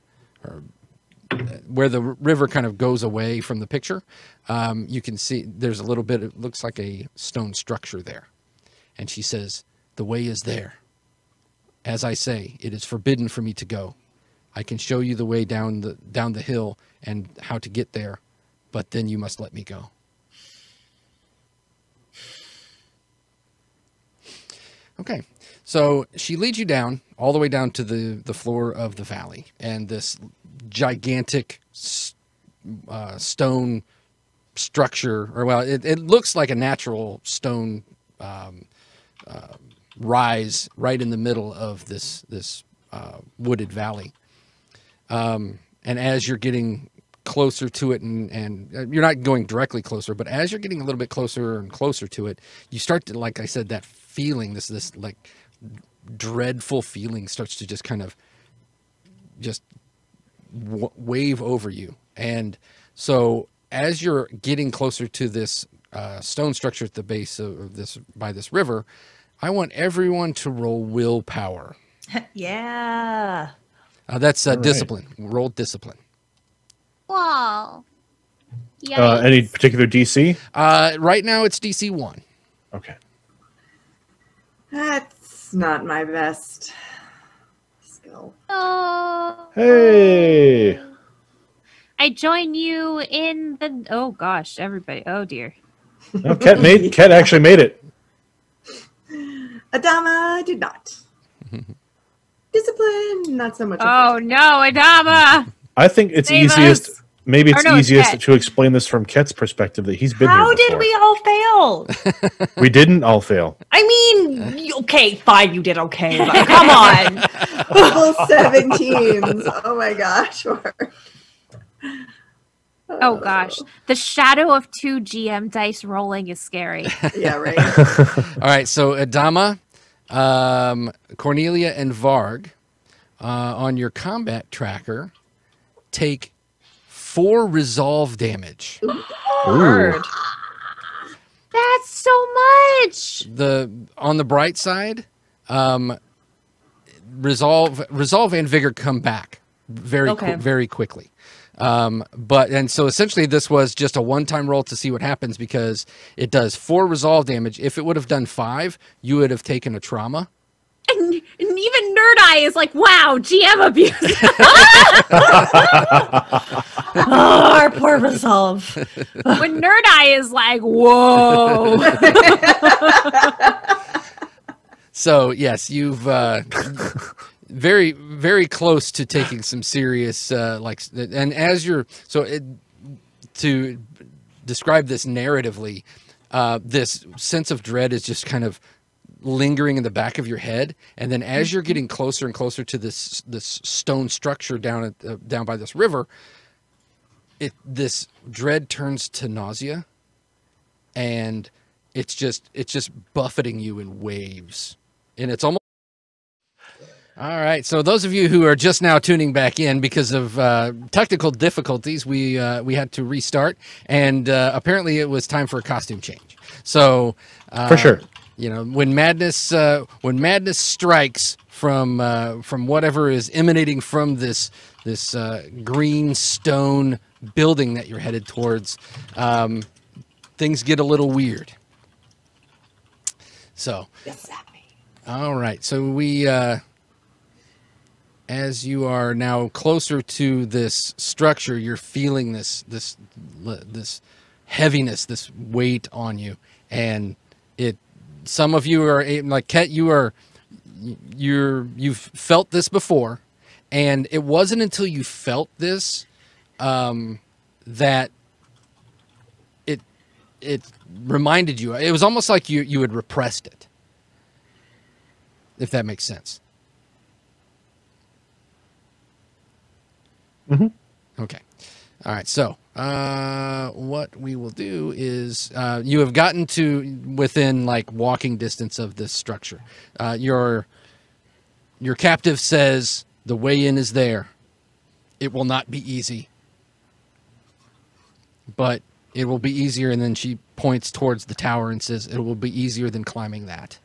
where the river kind of goes away from the picture, you can see there's a little bit, it looks like a stone structure there. And she says, "The way is there. As I say, it is forbidden for me to go. I can show you the way down the hill and how to get there, but then you must let me go." Okay, so she leads you down, all the way down to the floor of the valley, and this gigantic stone structure, or well, it looks like a natural stone rise right in the middle of this wooded valley. And as you're getting closer to it, and you're not going directly closer, but as you're getting a little bit closer and closer to it, you start to, like I said, that feeling, this like dreadful feeling starts to just kind of just wave over you. And so as you're getting closer to this stone structure at the base of this river, I want everyone to roll willpower. Yeah. That's All right. discipline. Roll discipline. Whoa. Yikes. Any particular DC? Right now it's DC 1. Okay. That's not my best skill. Oh. Hey. I join you in the. Oh gosh, everybody. Oh dear. No, Kett actually made it. Adama did not. Discipline, not so much. Oh no, Adama. I think it's Save easiest. us. Maybe it's Or no, it's easiest Kett. to explain this from Kett's perspective that he's been How here did before. we all fail? We didn't all fail. I mean, okay, fine, you did okay, but come on. Double 17s. Oh my gosh. Sure. Oh gosh, the shadow of 2 GM dice rolling is scary. Yeah, right. All right, so Adama, Cornelia, and Varg, on your combat tracker, take 4 resolve damage. Word. That's so much. On the bright side, resolve and vigor come back very quickly. And so essentially this was just a one-time roll to see what happens, because it does 4 resolve damage. If it would have done 5, you would have taken a trauma. And even Nerd Eye is like, wow, GM abuse. Oh, our poor resolve. When Nerd Eye is like, whoa. So yes, you've very, very close to taking some serious and as you're to describe this narratively, this sense of dread is just kind of lingering in the back of your head, and then as you're getting closer and closer to this stone structure down by this river, this dread turns to nausea, and it's just buffeting you in waves, and it's almost. All right, so those of you who are just now tuning back in because of technical difficulties, we had to restart, and apparently it was time for a costume change. So For sure. you know, when madness strikes from whatever is emanating from this green stone building that you're headed towards, things get a little weird. So, all right, so we. As you are now closer to this structure, you're feeling this heaviness, this weight on you, and some of you are like Kett. You've felt this before, and it wasn't until you felt this that it reminded you. It was almost like you had repressed it, if that makes sense. Mm-hmm. Okay. All right. So what we will do is you have gotten to within like walking distance of this structure. Your captive says the way in is there. It will not be easy, but it will be easier. And then she points towards the tower and says it will be easier than climbing that.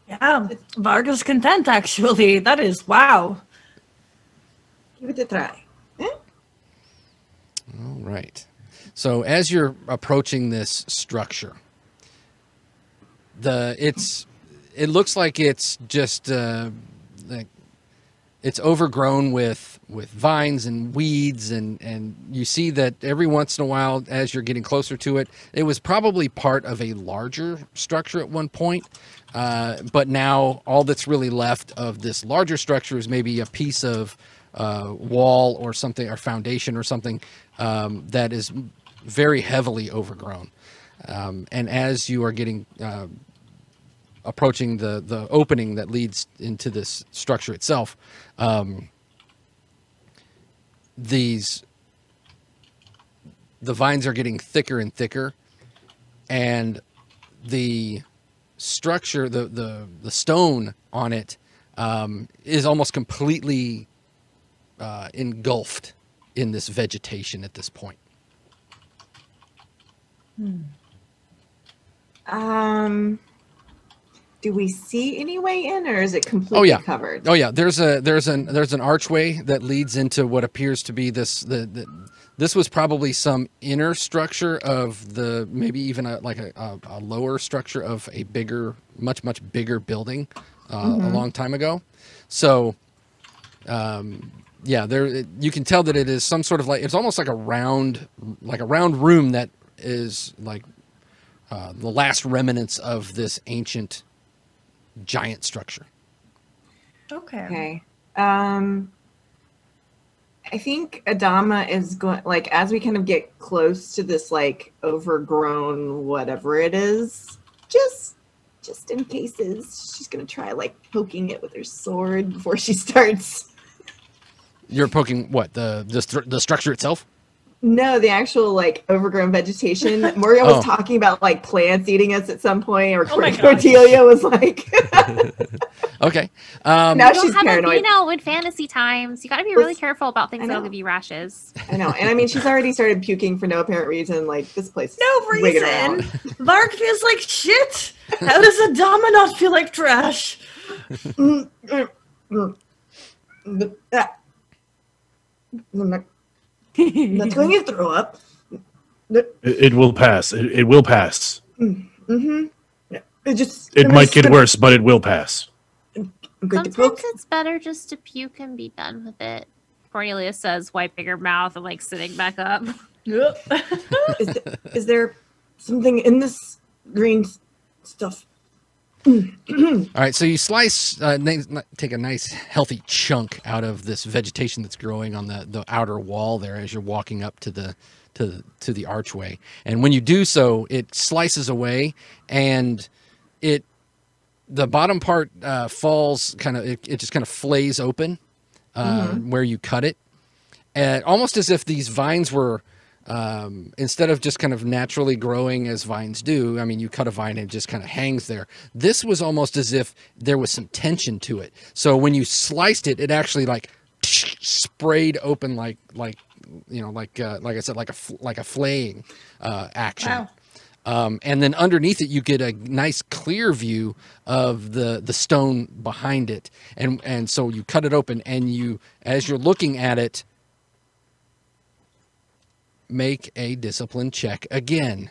Yeah, Varg is content, actually. That is, wow. Give it a try. All right. So as you're approaching this structure, it looks like it's just like it's overgrown with vines and weeds, and you see that every once in a while, as you're getting closer to it, it was probably part of a larger structure at one point. But now all that's really left of this larger structure is maybe a piece of wall or something, or foundation or something that is very heavily overgrown. And as you are getting approaching the opening that leads into this structure itself, the vines are getting thicker and thicker, and the structure, the stone on it is almost completely engulfed in this vegetation at this point. Do we see any way in, or is it completely covered? Oh yeah, there's an archway that leads into what appears to be this this was probably some inner structure of maybe even a lower structure of a bigger, much bigger building a long time ago. So yeah, you can tell that it is some sort of it's almost like a round room that is like the last remnants of this ancient giant structure. Okay. I think Adama is going, like, as we kind of get close to this like overgrown whatever it is, just in cases, she's gonna try like poking it with her sword before she starts. You're poking what, the structure itself? No, the actual like overgrown vegetation. Morgan was talking about like plants eating us at some point, or Cornelia was like, okay. Now she's have paranoid. You know, in fantasy times, you got to be really careful about things that'll give you rashes. I know, and I mean, she's already started puking for no apparent reason. Like, this place, No reason. Varg feels like shit. How does Adama not feel like trash? I'm not going to throw up. It will pass. It will pass. Mm-hmm. It might get worse, but it will pass. Sometimes it's better just to puke and be done with it. Cornelia says, wiping her mouth and like sitting back up. Is there something in this green stuff? All right, so you slice, take a nice healthy chunk out of this vegetation that's growing on the outer wall there as you're walking up to the archway. And when you do so, it slices away, and the bottom part falls it just kind of flays open where you cut it, almost as if these vines were, instead of just kind of naturally growing as vines do, I mean, you cut a vine and it just kind of hangs there. This was almost as if there was some tension to it. So when you sliced it, it actually like sprayed open like I said, like a flaying action. Wow. And then underneath it, you get a nice clear view of the stone behind it. And so you cut it open, and you, as you're looking at it, make a discipline check again.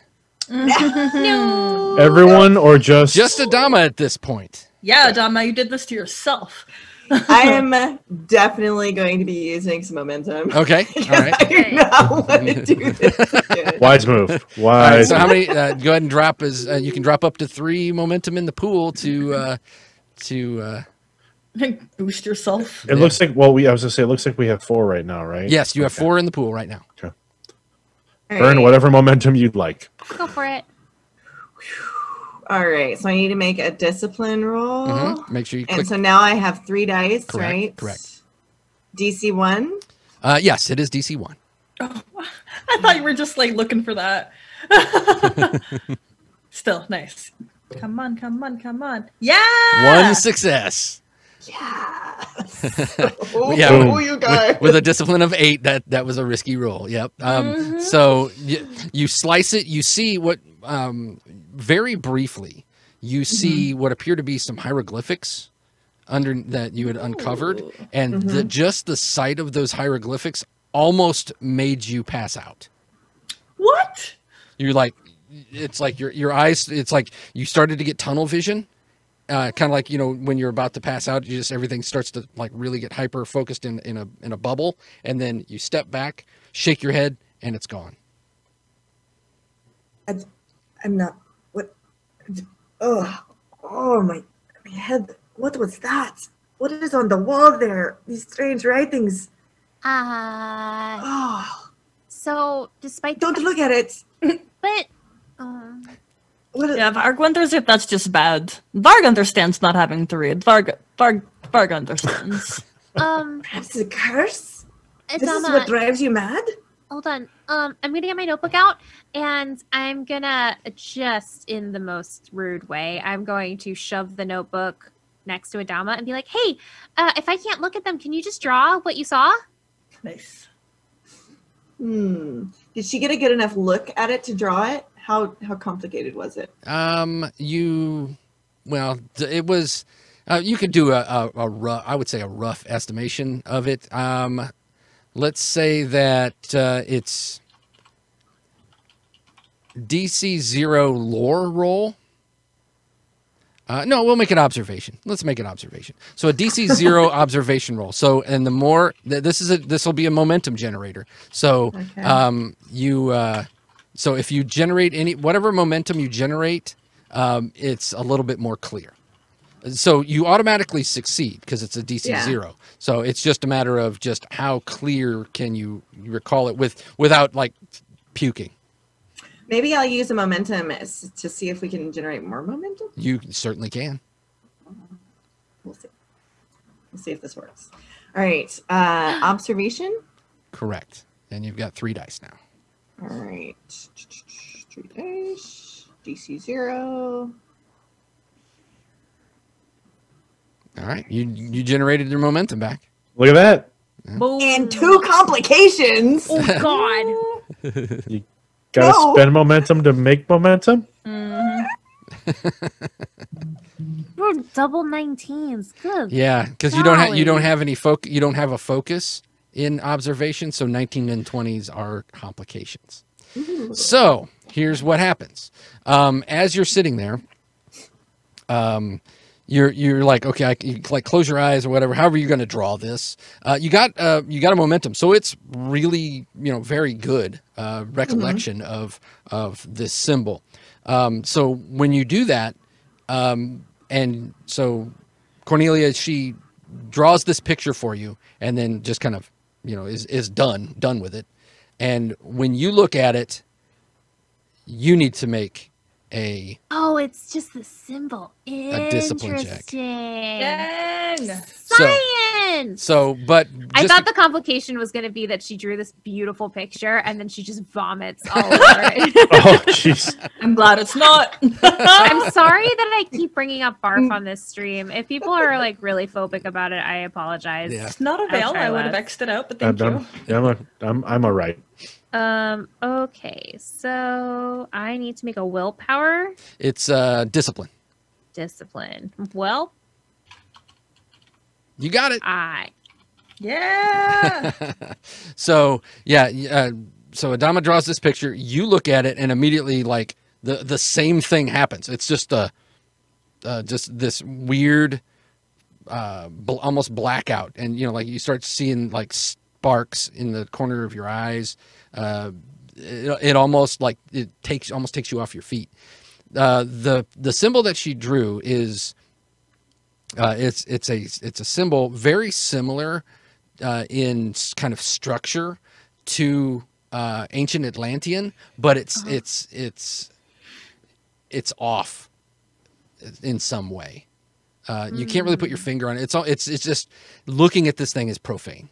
No. Everyone or just Adama at this point. Yeah, Adama, you did this to yourself. I am definitely going to be using some momentum. Okay. All right. I do not want to do this again. wise move. All right, Wise. so how many? Go ahead and drop you can drop up to 3 momentum in the pool to Boost yourself. It looks like, well, I was gonna say, it looks like we have 4 right now, right? Yes, you have Okay. 4 in the pool right now. Okay. All Burn right. whatever momentum you'd like. Go for it. All right, so I need to make a discipline roll. Make sure you And click. so now I have 3 dice, Correct, right? correct. DC 1. Yes, it is DC 1. I thought you were just like looking for that. Still nice. Come on, come on, come on. Yeah. 1 success. Yes. Yeah, Oh, you guys. With a discipline of 8, that was a risky roll. Yep. So you slice it. You see what very briefly. You see what appear to be some hieroglyphics under that you had uncovered, and just the sight of those hieroglyphics almost made you pass out. What? You're like, it's like your eyes. It's like you started to get tunnel vision. Kind of like, when you're about to pass out, everything starts to like really get hyper focused in a bubble, and then you step back, shake your head, and it's gone. I'm not. What? Oh my head. What was that? What is on the wall there? These strange writings. Oh, So despite don't look at it. but What is, Yeah, Varg wonders if that's just bad. Varg understands not having to read. Varg understands. perhaps a curse? This is Adama, what drives you mad? hold on. I'm gonna get my notebook out, and I'm gonna just in the most rude way, I'm going to shove the notebook next to Adama and be like, "Hey, if I can't look at them, can you just draw what you saw?" Nice. Did she get a good enough look at it to draw it? How complicated was it? It was. You could do a rough, I would say a rough estimation of it. Let's say that it's DC 0 lore roll. No, we'll make an observation. Let's make an observation. So a DC 0 observation roll. So, and the more this will be a momentum generator. So, so if you generate whatever momentum you generate, it's a little bit more clear. So you automatically succeed because it's a DC 0. So it's just a matter of just how clear can you recall it without like puking. Maybe I'll use a momentum to see if we can generate more momentum. You certainly can. We'll see. We'll see if this works. All right. Observation. Correct. And you've got 3 dice now. All right. 3 dice. DC 0. All right. You generated your momentum back. Look at that. And 2 complications. Oh God! You gotta spend momentum to make momentum. We're double 19s. Good. Yeah, because you don't have any focus. You don't have a focus in observation. So 19 and 20s are complications. So here's what happens. As you're sitting there, you're like, okay, you like close your eyes or whatever, however you're going to draw this. You got a momentum, so it's really very good recollection of this symbol. So when you do that, and so Cornelia, she draws this picture for you, and then just kind of is done with it. And when you look at it, you need to make a Oh, it's just the symbol. A discipline check. Interesting. Dang. Science. but I just thought the complication was going to be that she drew this beautiful picture and then she just vomits all over it. Oh, jeez. I'm glad it's not. I'm sorry that I keep bringing up barf on this stream. If people are like really phobic about it, I apologize. Yeah. It's not a veil. try I would have less. X'd it out, but thank you. I'm all right. Okay, so I need to make a willpower it's discipline. discipline. Well, You got it. Yeah. So so Adama draws this picture. You look at it, and immediately, like the same thing happens. It's just just this weird, almost blackout, and like you start seeing like sparks in the corner of your eyes. It almost takes you off your feet. The symbol that she drew is it's a symbol very similar in kind of structure to ancient Atlantean, but it's off in some way. You can't really put your finger on it. It's just looking at this thing is profane.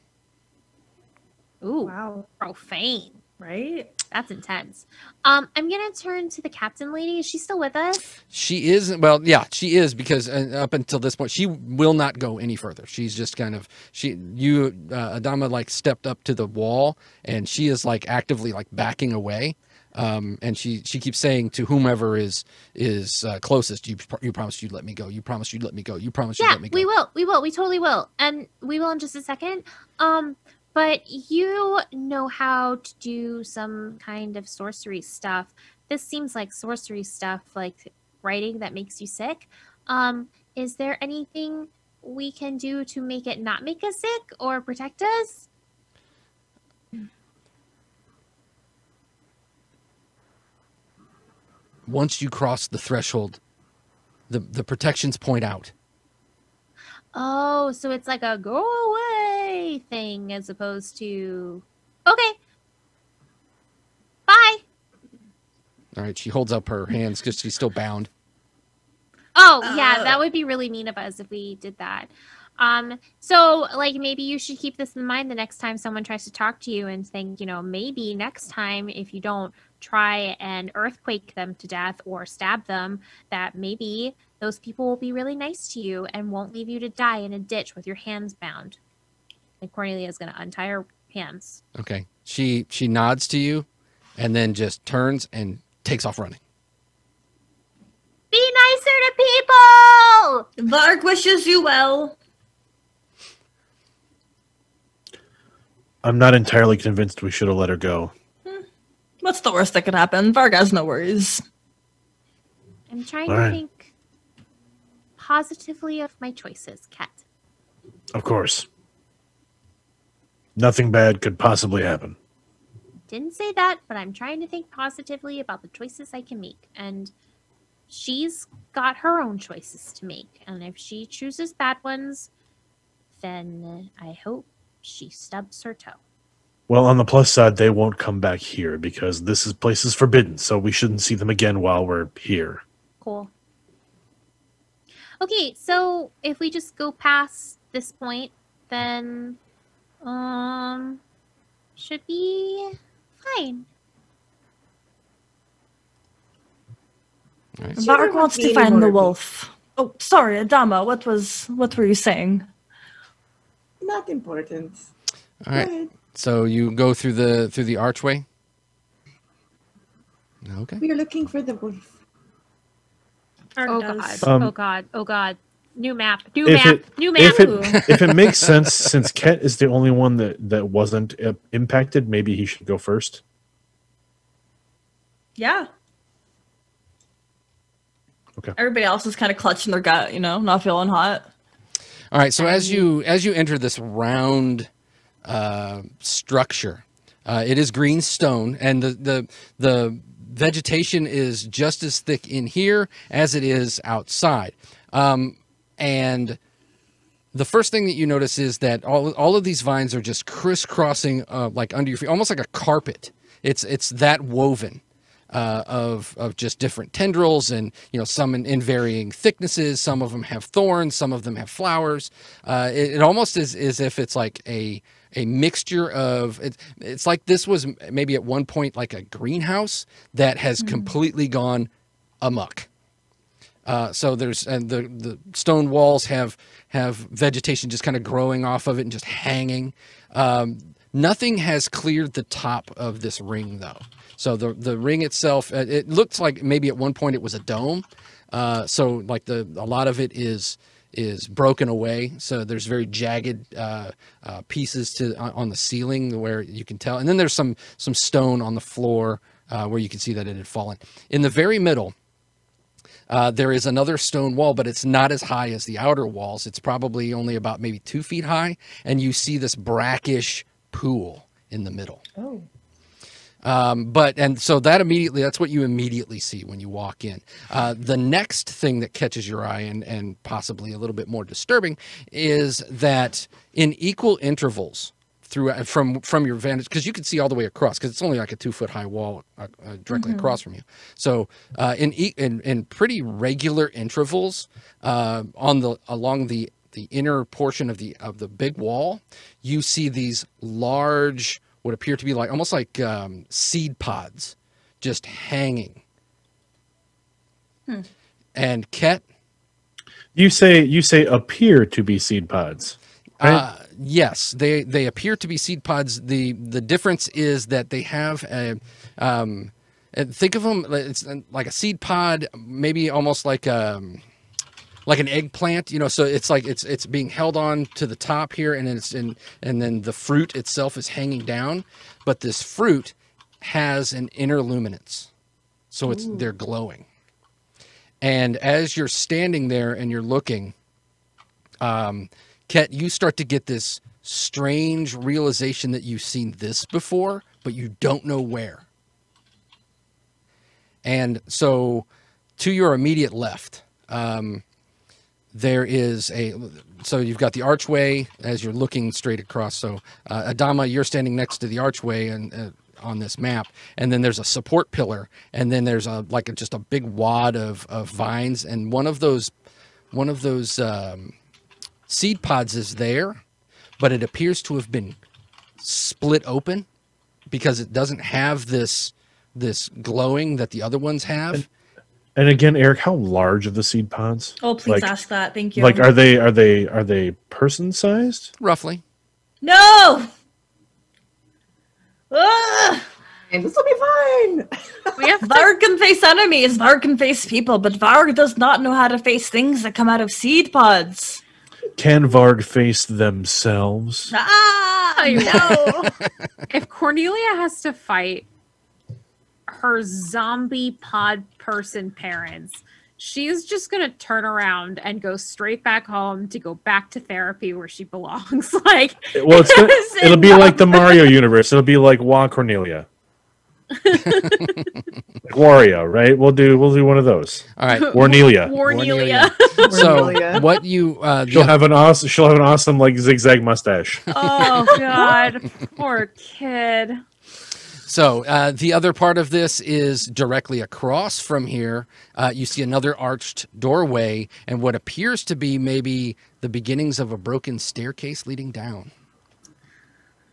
ooh, Wow. profane. Right? That's intense. I'm gonna turn to the captain lady. Is she still with us? She is, well, yeah, she is, because up until this point, she will not go any further. She's just kind of, Adama like stepped up to the wall, and she is like actively like backing away. And she keeps saying to whomever is closest, you promised you'd let me go. You promised you'd let me go. You promised you'd Yeah, let me go. we will. We totally will. And we will in just a second. But you know how to do some kind of sorcery stuff. This seems like sorcery stuff, like writing that makes you sick. Is there anything we can do to make it not make us sick or protect us? Once you cross the threshold, the protections point out. Oh, so it's like a go away thing as opposed to... Okay. Bye. All right, she holds up her hands because she's still bound. Oh, yeah, that would be really mean of us if we did that. So, like, maybe you should keep this in mind the next time someone tries to talk to you and think, maybe next time if you don't try and earthquake them to death or stab them, that maybe those people will be really nice to you and won't leave you to die in a ditch with your hands bound. And Cornelia is going to untie her hands. Okay. She nods to you and then just turns and takes off running. Be nicer to people! Varg wishes you well. I'm not entirely convinced we should have let her go. What's the worst that could happen? Varg has no worries. I'm trying All to right. think positively of my choices, Kett. Of course. Nothing bad could possibly happen. Didn't say that, but I'm trying to think positively about the choices I can make. And she's got her own choices to make. And if she chooses bad ones, then I hope she stubs her toe. Well, on the plus side, they won't come back here because this place is forbidden, so we shouldn't see them again while we're here. Cool. Okay, so if we just go past this point, then should be fine. All right. Varg wants to find the wolf. Oh, sorry, Adama. What were you saying? Not important. All right. Go ahead. So you go through the archway. Okay. We are looking for the wolf. Oh does. god. Oh god. Oh god. New map. New If map. it- New map. If it makes sense, since Kett is the only one that wasn't impacted, maybe he should go first. Yeah. Okay. Everybody else is kind of clutching their gut, not feeling hot. All right. So as you enter this round structure, it is green stone, and the vegetation is just as thick in here as it is outside. And the first thing that you notice is that all of these vines are just crisscrossing like under your feet, almost like a carpet. It's that woven. of just different tendrils, and some in varying thicknesses. Some of them have thorns, some of them have flowers. It almost is as if it's like a mixture of it's like this was maybe at one point like a greenhouse that has completely gone amok. So there's the stone walls have vegetation just kind of growing off of it and just hanging. Nothing has cleared the top of this ring though. So the ring itself, it looks like maybe at one point it was a dome. So like a lot of it is broken away. So there's very jagged pieces on the ceiling where you can tell. And then there's some stone on the floor where you can see that it had fallen. In the very middle, there is another stone wall, but it's not as high as the outer walls. It's probably only about maybe 2 feet high. And you see this brackish pool in the middle. Oh. So that's what you immediately see when you walk in. The next thing that catches your eye and possibly a little bit more disturbing is that in equal intervals from your vantage, because you can see all the way across, because it's only like a 2 foot high wall directly across from you. So in pretty regular intervals along the inner portion of the big wall, you see these large, what appear to be like almost like seed pods just hanging. And Kett, you say appear to be seed pods, right? Yes, they appear to be seed pods. The difference is that they have a think of them, it's like a seed pod, maybe almost like an eggplant, so it's like it's being held on to the top here, and then the fruit itself is hanging down, but this fruit has an inner luminance, so they're glowing. And as you're standing there and you're looking, Kett, you start to get this strange realization that you've seen this before, but you don't know where. And so to your immediate left, there is so you've got the archway as you're looking straight across. So Adama, you're standing next to the archway and on this map, and then there's a support pillar, and then there's just a big wad of vines, and one of those seed pods is there, but it appears to have been split open because it doesn't have this glowing that the other ones have. And again, Eric, how large are the seed pods? Oh, please ask that. Thank you. Like, are they person sized? Roughly. No. Ugh! And this will be fine. We have Varg can face enemies. Varg can face people, but Varg does not know how to face things that come out of seed pods. Can Varg face themselves? No. If Cornelia has to fight her zombie pod person parents, she's just gonna turn around and go straight back home to go back to therapy where she belongs. Like, well, it'll be like the Mario universe. It'll be like Cornelia. Like Wario, right? We'll do one of those. All right, Warnelia. So what you she'll have an awesome like zigzag mustache. Oh God, poor kid. So the other part of this is directly across from here. You see another arched doorway and what appears to be maybe the beginnings of a broken staircase leading down.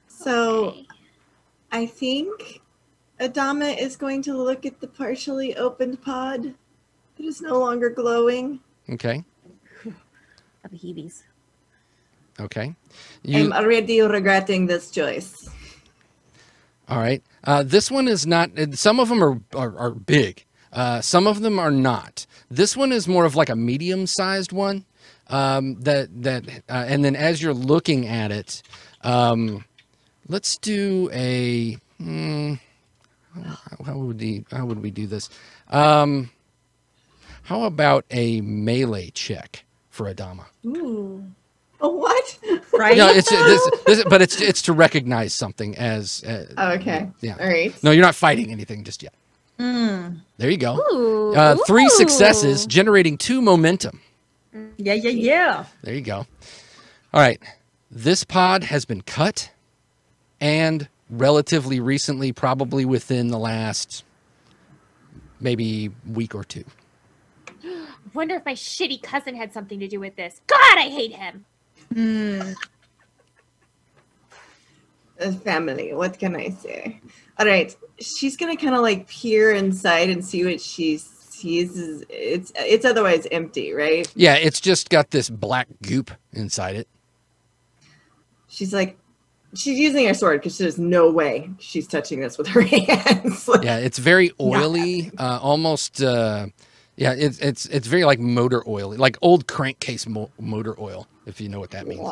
So I think Adama is going to look at the partially opened pod that is no longer glowing. Okay. The heebies. Okay. I'm already regretting this choice. All right. This one is not. Some of them are big. Some of them are not. This one is more of like a medium-sized one. And then as you're looking at it, let's do a. How would we do this? How about a melee check for Adama? Ooh. Oh, what? Right? No, but it's to recognize something as. Oh, okay. Yeah. All right. No, you're not fighting anything just yet. Mm. There you go. Ooh. 3 successes, generating 2 momentum. Yeah. There you go. All right. This pod has been cut, and relatively recently, probably within the last maybe week or two. Wonder if my shitty cousin had something to do with this. God, I hate him. Family, what can I say? All right, she's gonna kind of like peer inside and see what she sees. It's otherwise empty, right? Yeah, it's just got this black goop inside it. She's using her sword because there's no way she's touching this with her hands. Yeah, it's very oily, almost. Yeah, it's very like motor oil, like old crankcase motor oil, if you know what that means.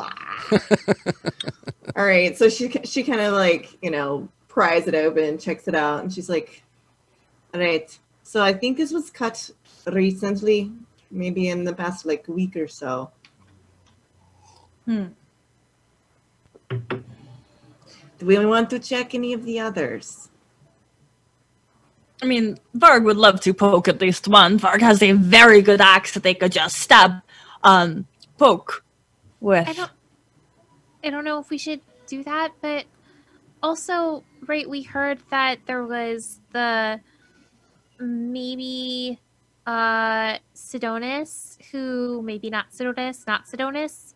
All right, so she kind of like, pries it open, checks it out, and she's like, all right, so I think this was cut recently, maybe in the past like week or so. Do we want to check any of the others? I mean, Varg would love to poke at least one. Varg has a very good axe that they could just poke with. I don't know if we should do that, but also, right, we heard that there was maybe Sidonis, who, maybe not Sidonis,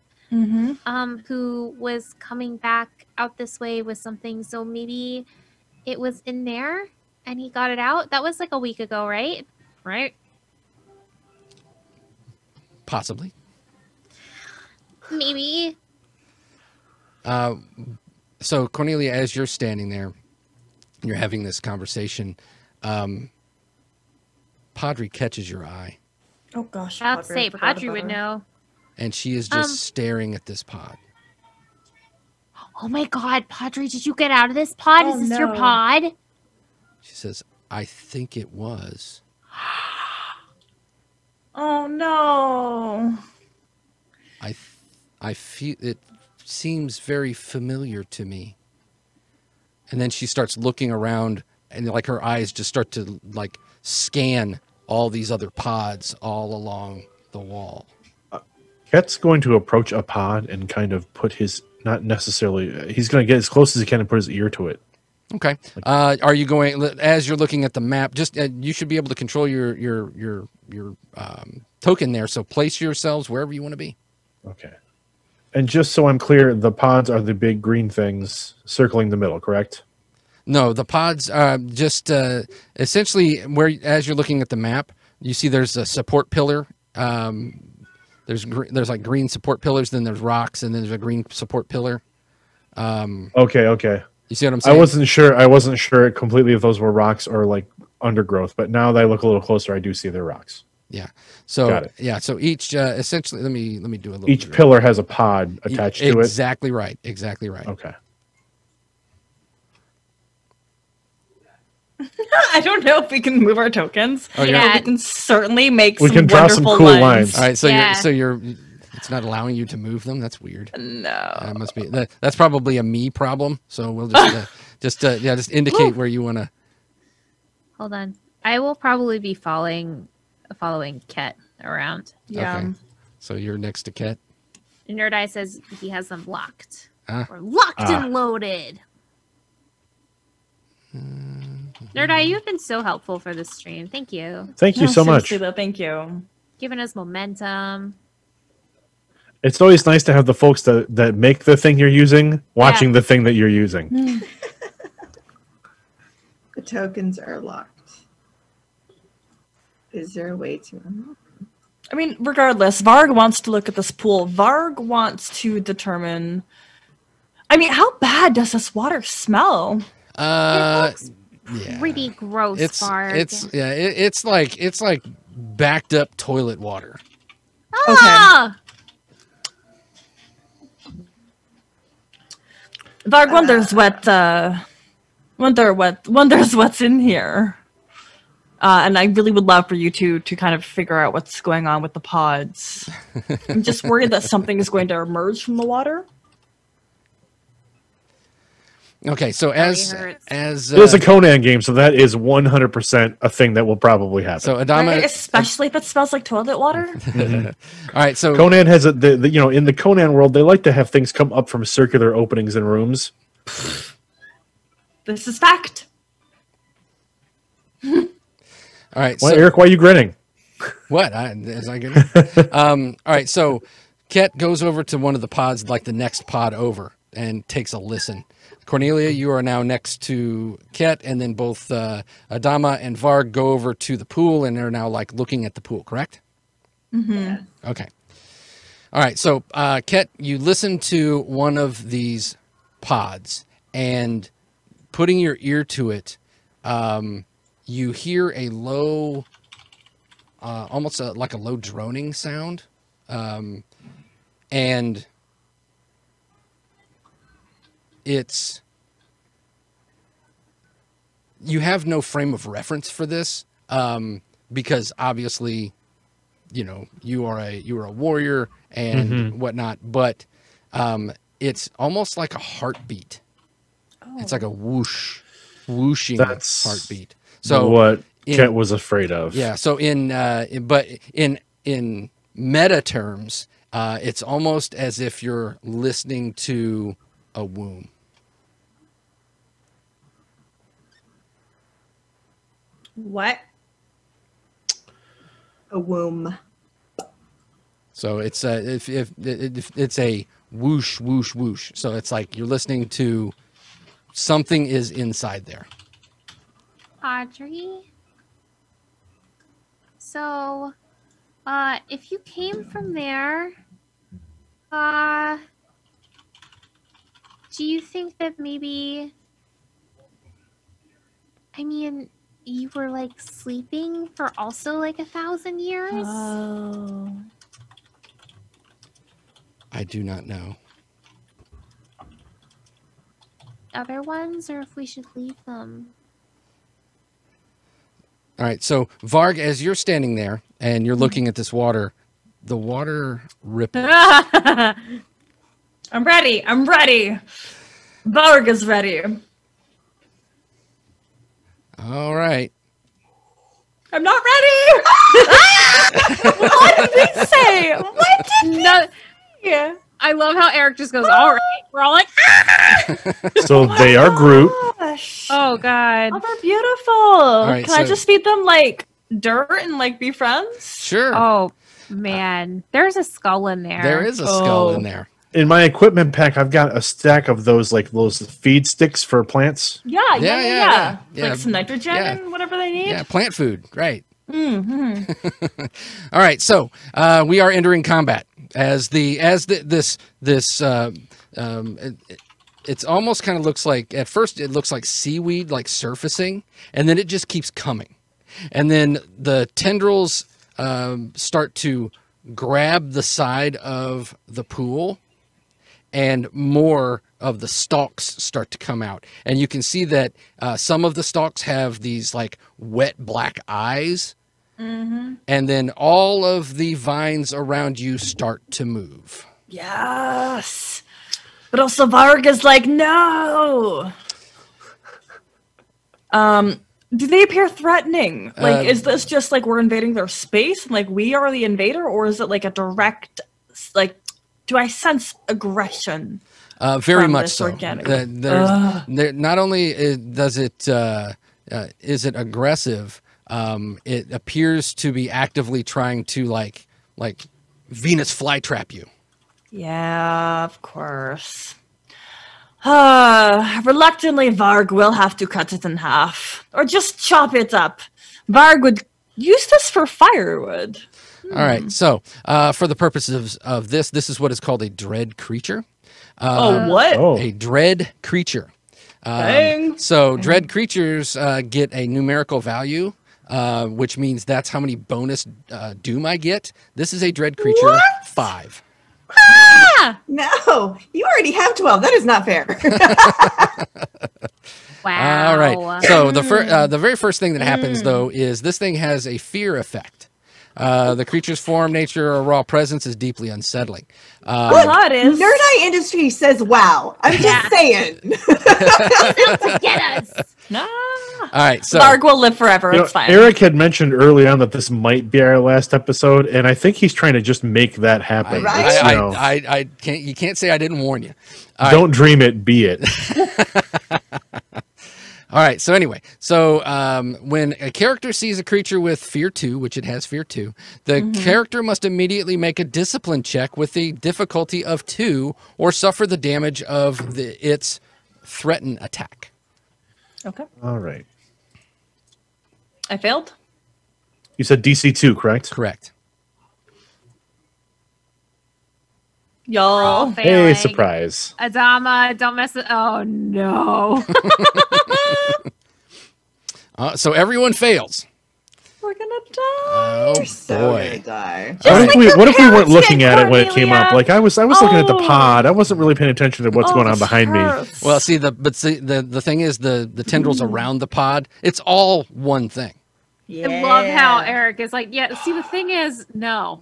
who was coming back out this way with something, so maybe it was in there? And he got it out? That was like a week ago, right? Right? Possibly. Maybe. So, Cornelia, as you're standing there, you're having this conversation, Padre catches your eye. Oh, gosh. I would say Padre would know. And she is just staring at this pod. Oh my God, Padre, did you get out of this pod? Is this your pod? She says, I think it was. Oh, no. I feel it seems very familiar to me. And then she starts looking around, and like her eyes just start to like scan all these other pods all along the wall. Kett's going to approach a pod and kind of put his, not necessarily, he's going to get as close as he can and put his ear to it. Okay. Are you going, as you're looking at the map, just you should be able to control your token there. So place yourselves wherever you want to be. Okay. And just so I'm clear, the pods are the big green things circling the middle, correct? No, the pods just essentially where, as you're looking at the map, you see there's a support pillar. There's like green support pillars, then there's rocks, and then there's a green support pillar. Okay. You see what I'm saying? I wasn't sure completely if those were rocks or like undergrowth, but now that I look a little closer, I do see they're rocks. Yeah. So Got it. yeah. So each essentially, let me do a little. Each pillar has a pod attached to it. Exactly right. Exactly right. Okay. I don't know if we can move our tokens. Oh, yeah. We can certainly make We some can draw some wonderful cool lines. lines. All right. So Yeah. you're it's not allowing you to move them. That's weird. No. That must be that's probably a me problem. So we'll just just indicate where you want to. Hold on. I will probably be following Kett around. Yeah. Okay. So you're next to Kett. Nerd Eye says he has them locked. Ah. We're locked and loaded. Nerd Eye, you've been so helpful for this stream. Thank you. Thank you No, so much. seriously, though, thank you. Giving us momentum. It's always nice to have the folks that make the thing you're using watching the thing that you're using. The tokens are locked. Is there a way to unlock them? I mean, regardless, Varg wants to look at this pool. Varg wants to determine... I mean, how bad does this water smell? Yeah. Pretty gross, Varg. It's like backed up toilet water. Ah! Varg wonders what's in here. And I really would love for you to kind of figure out what's going on with the pods. I'm just worried that something is going to emerge from the water. Okay, so as It was a Conan game, so that is 100% a thing that will probably happen. so Adama, Right? Especially if it smells like toilet water. all right, so Conan has in the Conan world, they like to have things come up from circular openings in rooms. This is fact. All right. Well, So, Eric, why are you grinning? what? Is I good? All right. So Kett goes over to one of the pods, like the next pod over, and takes a listen. Cornelia, you are now next to Kett, and then both Adama and Varg go over to the pool, and they're now like looking at the pool, correct? Mm-hmm. Okay. All right. So, Kett, you listen to one of these pods, and putting your ear to it, you hear a low, almost like a low droning sound. And you have no frame of reference for this, because obviously, you are a warrior and whatnot, but it's almost like a heartbeat. Oh. It's like a whooshing That's heartbeat. So what Kett was afraid of. yeah. So in meta terms, it's almost as if you're listening to a womb. What? A womb. So it's if it's a whoosh whoosh whoosh. So it's like you're listening to something is inside there. Audrey. So, if you came from there, do you think that maybe, you were like sleeping for also like 1,000 years? Oh. I do not know. Other ones, or if we should leave them? All right. So Varg, as you're standing there and you're looking at this water, the water ripples. I'm ready. Varg is ready. All right. I'm not ready. What did he say? What did he say? I love how Eric just goes, all right. We're all like, So they are Groot. Gosh. oh God. Oh, they're beautiful. right, Can I so- just feed them like dirt and like be friends? Sure. Oh man. There's a skull in there. There is a skull Oh. in there. In my equipment pack, I've got a stack of those feed sticks for plants. Yeah. Yeah. Like some nitrogen Yeah. and whatever they need. Yeah, plant food. Right. Mm-hmm. All right. So we are entering combat it's almost kind of looks like, at first it looks like seaweed like surfacing, and then it just keeps coming, and then the tendrils start to grab the side of the pool, and more of the stalks start to come out, and you can see that some of the stalks have these like wet black eyes. Mm-hmm. And then all of the vines around you start to move. Yes. But also Varg is like, no. Do they appear threatening? Like, is this just like we're invading their space and like we are the invader, or is it like a direct, like, do I sense aggression? Very from much this so. organic- Not only is it aggressive, it appears to be actively trying to like Venus flytrap you. Yeah, of course. Reluctantly, Varg will have to cut it in half. Or just chop it up. Varg would use this for firewood. All right. So for the purposes of this is what is called a dread creature. What? Oh, A dread creature. Dang. So dread creatures get a numerical value, which means that's how many bonus doom I get. This is a dread creature, What? 5. No, you already have 12. That is not fair. Wow. All right. So the very first thing that happens though is this thing has a fear effect. The creature's form, nature, or raw presence is deeply unsettling. That is. Nerd Eye Industry says wow. I'm just saying. Get us! Nah. All right. So Varg will live forever. It's fine. Eric had mentioned early on that this might be our last episode, and I think he's trying to just make that happen. Right? It's, you know, I can't. You can't say I didn't warn you. All right. don't dream it, be it. All right. So anyway, so when a character sees a creature with fear 2, which it has fear 2, the character must immediately make a discipline check with the difficulty of 2 or suffer the damage of its threaten attack. Okay. All right. I failed. You said DC 2, correct? Correct. All Y'all. failing. Hey, surprise. Adama, don't mess it. Oh no. So everyone fails. We're gonna die. Oh You're so boy. gonna die. What if we weren't parents looking get at it when it came up? Cornelia. Like I was looking at the Oh. pod. I wasn't really paying attention to what's going on behind me. Well, see the thing is the tendrils around the pod. It's all one thing. Yeah. I love how Eric is like, yeah, see, the thing is, no.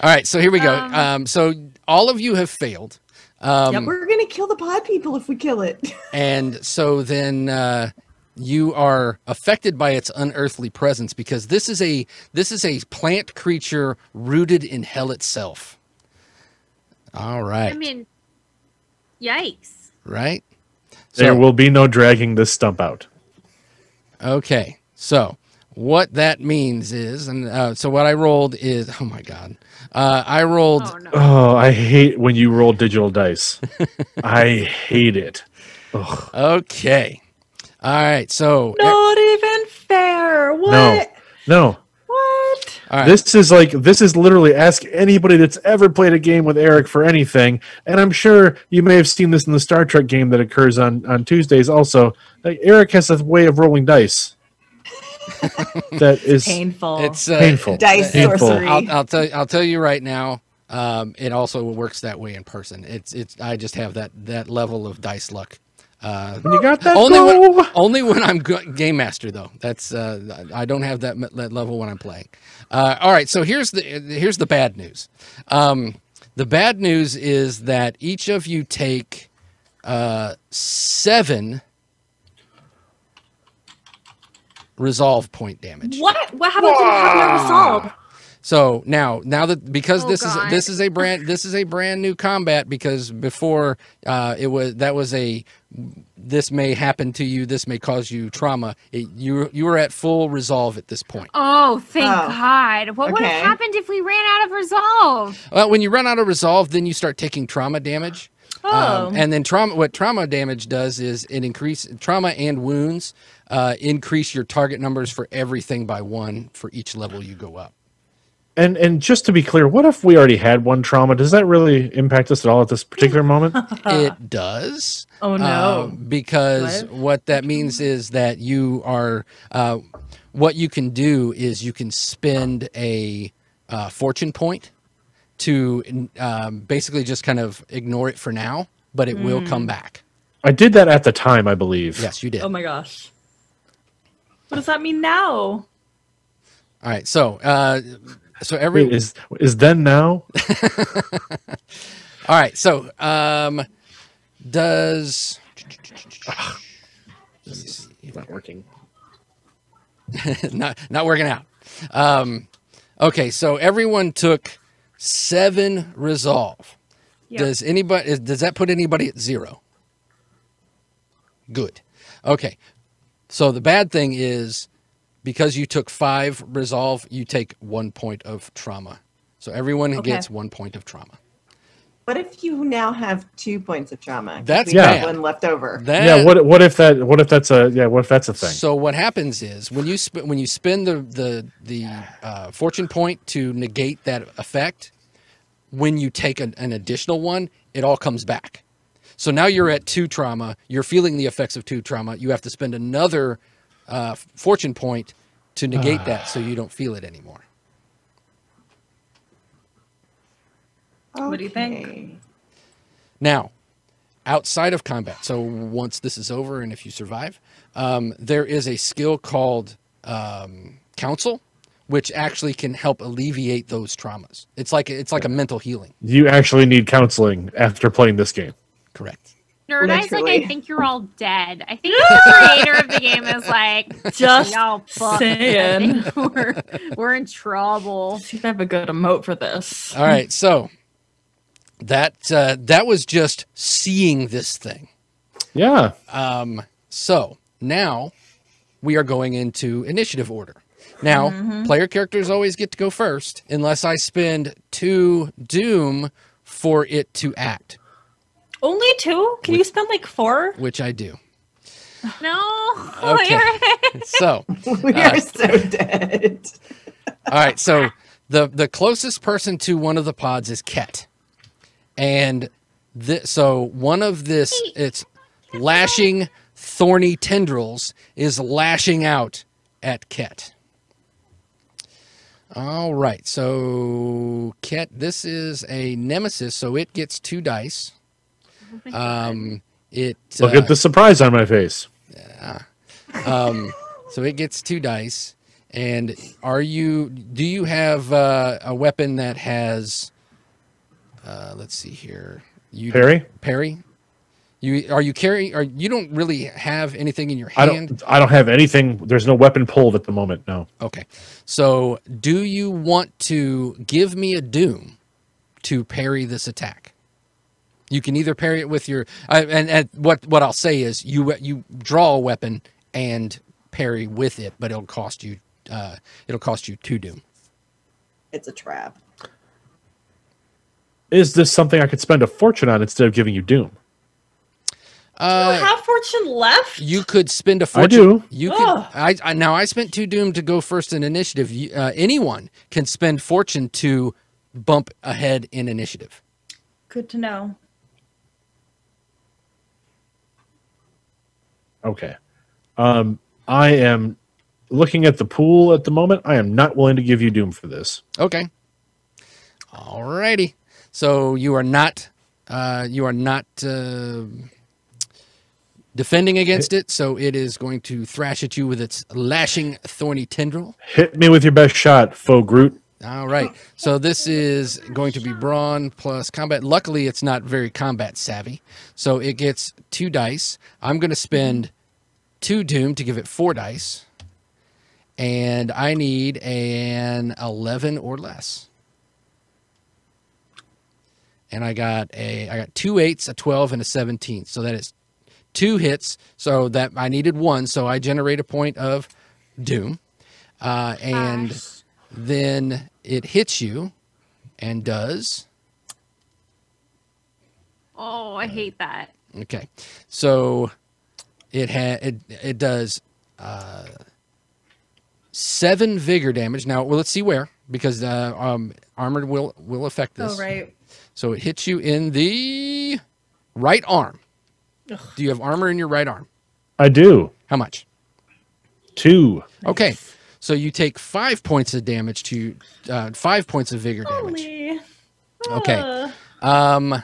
All right, so here we go. So all of you have failed. We're gonna kill the pod people if we kill it. And so then you are affected by its unearthly presence because this is a plant creature rooted in hell itself. All right. I mean, yikes. Right? There will be no dragging this stump out. Okay. So what that means is, and so what I rolled is, oh my God. I rolled, Oh no. Oh, I hate when you roll digital dice. I hate it. Ugh. okay. All right. So, Not even fair. What? No. What? all right. This is literally ask anybody that's ever played a game with Eric for anything, and I'm sure you may have seen this in the Star Trek game that occurs on Tuesdays also. Like, Eric has a way of rolling dice that is Painful. It's painful. Dice Painful. sorcery. I'll tell you right now. It also works that way in person. I just have that level of dice luck. When you got that Only when I'm game master though. That's I don't have that level when I'm playing. All right, so here's the bad news. The bad news is that each of you take 7 resolve point damage. What? What happened to my resolve? So now that because Oh, this God. is a brand new combat, because before this may happen to you, this may cause you trauma. You are at full resolve at this point. Oh, thank Oh, God. What would okay. have happened if we ran out of resolve? Well, when you run out of resolve, then you start taking trauma damage. Oh. And then what trauma damage does is it increases trauma and wounds increase your target numbers for everything by 1 for each level you go up. And just to be clear, what if we already had 1 trauma? Does that really impact us at all at this particular moment? It does. Oh, no. Because what that means is that you are, what you can do is you can spend a fortune point to basically just kind of ignore it for now, but it will come back. I did that at the time, I believe. Yes, you did. Oh my gosh. What does that mean now? All right, so every Wait, is then now? all right, so does let me see. It's not working. not working out. Okay, so everyone took 7 resolve. Yep. Does that put anybody at 0? Good. Okay. So the bad thing is because you took 5 resolve, you take 1 point of trauma. So everyone gets 1 point of trauma. What if you now have 2 points of trauma? 'Cause That's we have bad. one left over. Yeah, what if that's a thing? So what happens is when you spend the fortune point to negate that effect, when you take an additional one, it all comes back. So now you're at 2 trauma. You're feeling the effects of 2 trauma. You have to spend another fortune point to negate that, so you don't feel it anymore. What do you think? Okay. Now, outside of combat, so once this is over and if you survive, there is a skill called counsel, which actually can help alleviate those traumas. It's like a mental healing. You actually need counseling after playing this game. Correct. Nerd Eye's like, Literally. I think you're all dead. I think the creator of the game is like, Just y'all fuck. saying. I think we're in trouble. See if I have a good emote for this. All right, so that was just seeing this thing. Yeah. So now we are going into initiative order. Now, player characters always get to go first unless I spend 2 doom for it to act, Only 2? Can you spend like 4? which I do. No. Okay. So, We are so dead. all right. So the closest person to one of the pods is Kett. And so one of it's lashing thorny tendrils is lashing out at Kett. All right, so Kett, this is a nemesis, so it gets 2 dice. Oh Look at the surprise on my face. So it gets 2 dice. And do you have a weapon that has, let's see here. Parry? Parry? You don't really have anything in your hand? I don't have anything. There's no weapon pulled at the moment, no. Okay. So do you want to give me a doom to parry this attack? You can either parry it with your and what I'll say is you draw a weapon and parry with it, but it'll cost you 2 doom. It's a trap. Is this something I could spend a fortune on instead of giving you doom? Do you have fortune left? You could spend a fortune. I do. You could. I spent 2 doom to go first in initiative. Anyone can spend fortune to bump ahead in initiative. Good to know. Okay. I am looking at the pool at the moment. I am not willing to give you doom for this. Okay. Alrighty. So you are not defending against it, so it is going to thrash at you with its lashing thorny tendril. Hit me with your best shot, faux Groot. All right. So this is going to be brawn plus combat. Luckily, it's not very combat savvy, so it gets 2 dice. I'm going to spend 2 doom to give it 4 dice, and I need an 11 or less. And I got 2 8s, a 12, and a 17. So that is 2 hits. So that I needed 1. So I generate a point of doom, and then it hits you and does. Oh, I hate that. Okay, so it does 7 vigor damage. Now, well, let's see where, because armor will affect this. Oh, right. So it hits you in the right arm. Ugh. Do you have armor in your right arm? I do. How much? 2. Okay, so you take 5 points of damage to 5 points of vigor damage. Holy. Okay. All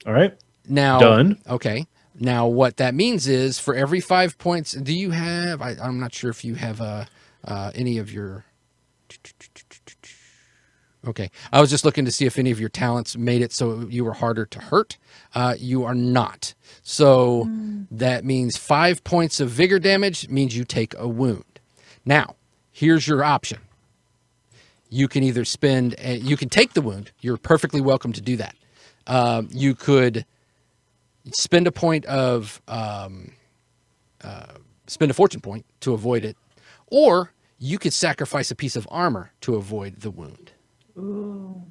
right. Now Done. Okay. Now what that means is for every 5 points, do you have? I'm not sure if you have any of your. Okay, I was just looking to see if any of your talents made it so you were harder to hurt. You are not. So that means 5 points of vigor damage means you take a wound. Now, here's your option. You can either you can take the wound. You're perfectly welcome to do that. You could spend a point of, spend a fortune point to avoid it, or you could sacrifice a piece of armor to avoid the wound. Ooh.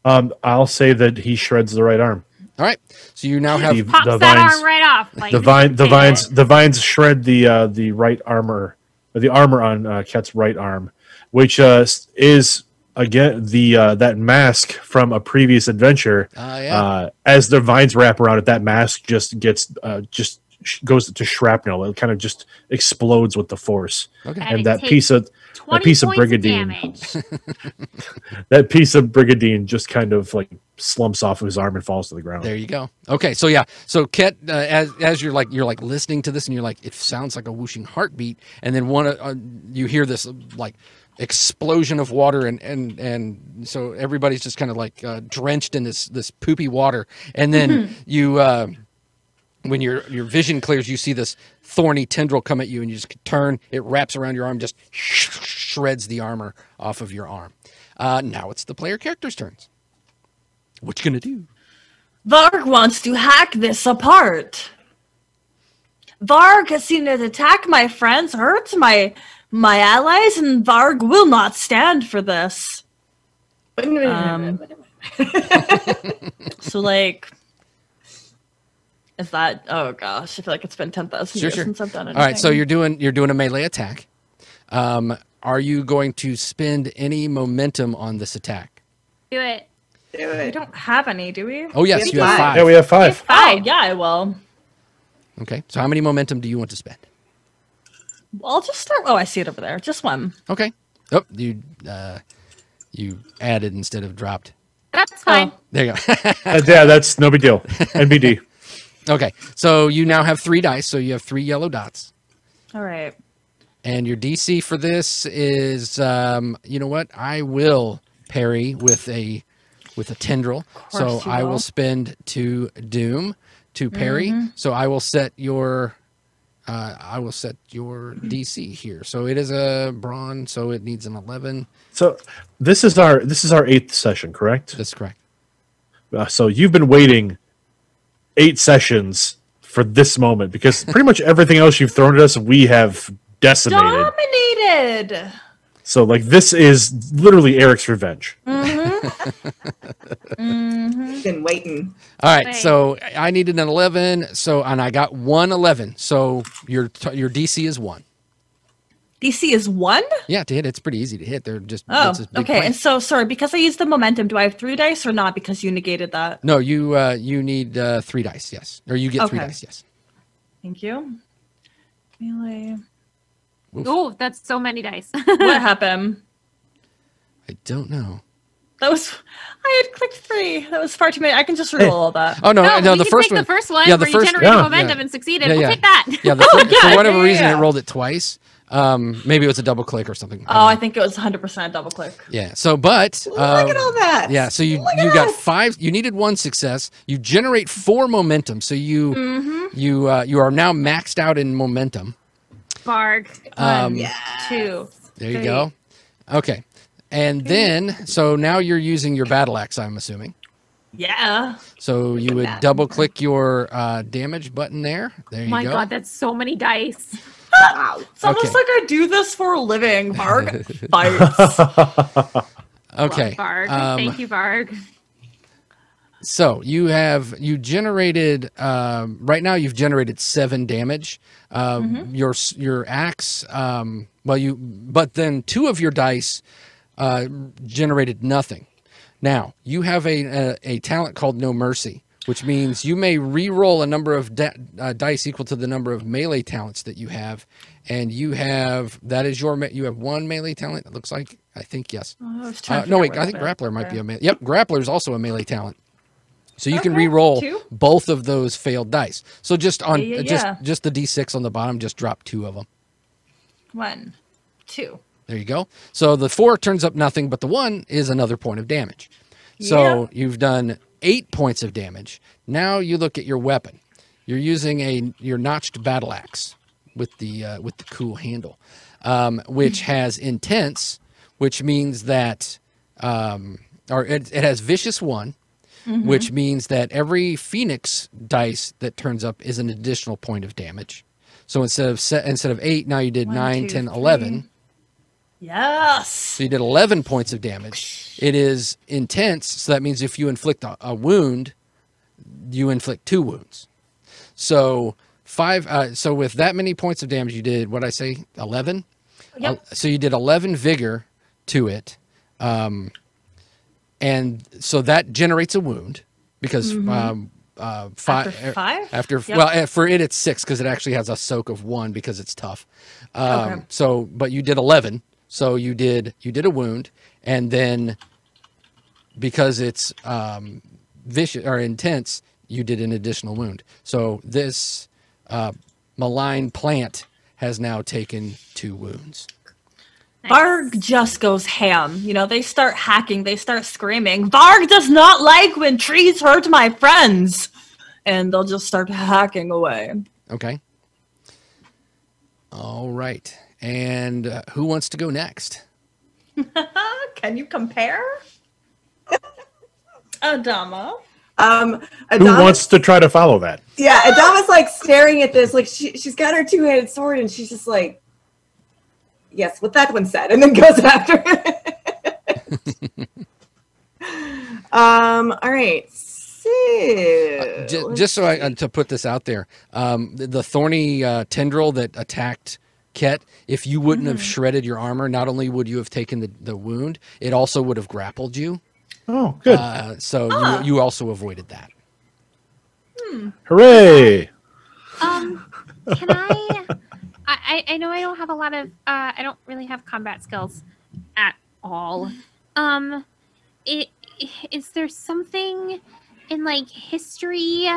I'll say that he shreds the right arm. All right, so you now have Pops the that vines- arm right off. Like, the vines shred the right armor, the armor on Kett's right arm, which is again that mask from a previous adventure. As the vines wrap around it, that mask just gets goes to shrapnel. It kind of just explodes with the force. Okay. And that piece of Brigadine, that piece of Brigadine just kind of like slumps off of his arm and falls to the ground. There you go. Okay, so yeah, so Kett, as you're listening to this, and you're like, it sounds like a whooshing heartbeat, and then you hear this like explosion of water, and so everybody's just kind of like drenched in this poopy water, and then you. When your vision clears, you see this thorny tendril come at you, and you just turn. It wraps around your arm, just shreds the armor off of your arm. Now it's the player character's turns. What you gonna do? Varg wants to hack this apart. Varg has seen it attack my friends, hurt my allies, and Varg will not stand for this. So like, is that? Oh gosh, I feel like it's been 10,000 years since I've done anything. All right, so you're doing a melee attack. Are you going to spend any momentum on this attack? Do it. We don't have any, do we? Oh yes, you have 5. Yeah, we have 5. Oh yeah, I will. Okay, so how many momentum do you want to spend? Well, I'll just start. Oh, I see it over there. Just one. Okay. Oh, you added instead of dropped. That's fine. There you go. Yeah, that's no big deal. NBD. Okay, so you now have 3 dice, so you have 3 yellow dots. All right. And your DC for this is, you know what? I will parry with a tendril. So I will spend 2 doom to parry. So I will set your DC here. So it is a brawn, so it needs an 11. So this is our 8th session, correct? That's correct. So you've been waiting 8 sessions for this moment, because pretty much everything else you've thrown at us, we have decimated. Dominated. So like this is literally Eric's revenge. Been waiting. All right, so I needed an 11, and I got 1 11. So your DC is 1. DC is 1? Yeah, to hit it's pretty easy to hit. They're just okay. And so sorry, because I used the momentum, do I have 3 dice or not? Because you negated that. No, you need 3 dice, yes, or you get 3 dice, yes. Thank you. Melee. Oh, that's so many dice. What happened? I don't know. I had clicked 3. That was far too many. I can just roll all that. Oh no, the first one. The first one yeah, where you generated momentum and succeeded. We'll take that. Yeah, for whatever reason, it rolled it twice. Maybe it was a double click or something. I think it was 100% double click. Yeah. So, but Look at all that. Yeah. So you got 5. You needed 1 success. You generate 4 momentum. So you are now maxed out in momentum. Varg. 1, 2. There you go. Okay. And then, so now you're using your battle axe, I'm assuming. Yeah. So you would double click your damage button there. There you go. My God, that's so many dice. Wow. It's almost like I do this for a living. Varg fights. Okay. Varg. Thank you, Varg. So you generated right now you've generated 7 damage. Your axe but then 2 of your dice generated nothing. Now you have a talent called No Mercy, which means you may re-roll a number of dice equal to the number of melee talents that you have, and you have 1 melee talent. It looks like, I think, yes. No, wait, I think Grappler might be a melee. Yep, Grappler is also a melee talent. So you can re-roll both of those failed dice. So just on just the D6 on the bottom, just drop 2 of them. 1, 2. There you go. So the 4 turns up nothing, but the 1 is another point of damage. So you've done 8 points of damage. Now you look at your weapon. You're using your notched battle axe with the cool handle, which has intense, which means that it has vicious 1. Which means that every Phoenix dice that turns up is an additional point of damage. So instead of 8, now you did 9, 10, 11. Yes. So you did 11 points of damage. It is intense, so that means if you inflict a wound, you inflict 2 wounds. So 5. So with that many points of damage, you did, what I say, 11. Yep. So you did 11 vigor to it. And so that generates a wound because 5 after 5? Well, for it's 6 because it actually has a soak of 1 because it's tough. So, but you did 11, so you did a wound, and then because it's vicious or intense, you did an additional wound. So this malign plant has now taken 2 wounds. Varg just goes ham. You know, they start hacking, they start screaming, Varg does not like when trees hurt my friends. And they'll just start hacking away. Okay. All right. And who wants to go next? Can you compare? Adama. Who Adama's, wants to try to follow that? Yeah, Adama's like staring at this, like she's got her two-handed sword, and she's just like, yes, what that one said, and then goes after it. All right. So Just so I to put this out there, the thorny tendril that attacked Kett, if you wouldn't have shredded your armor, not only would you have taken the wound, it also would have grappled you. Oh, good. So you also avoided that. Hooray! Can I know I don't have a lot of I don't really have combat skills at all. Is there something in like history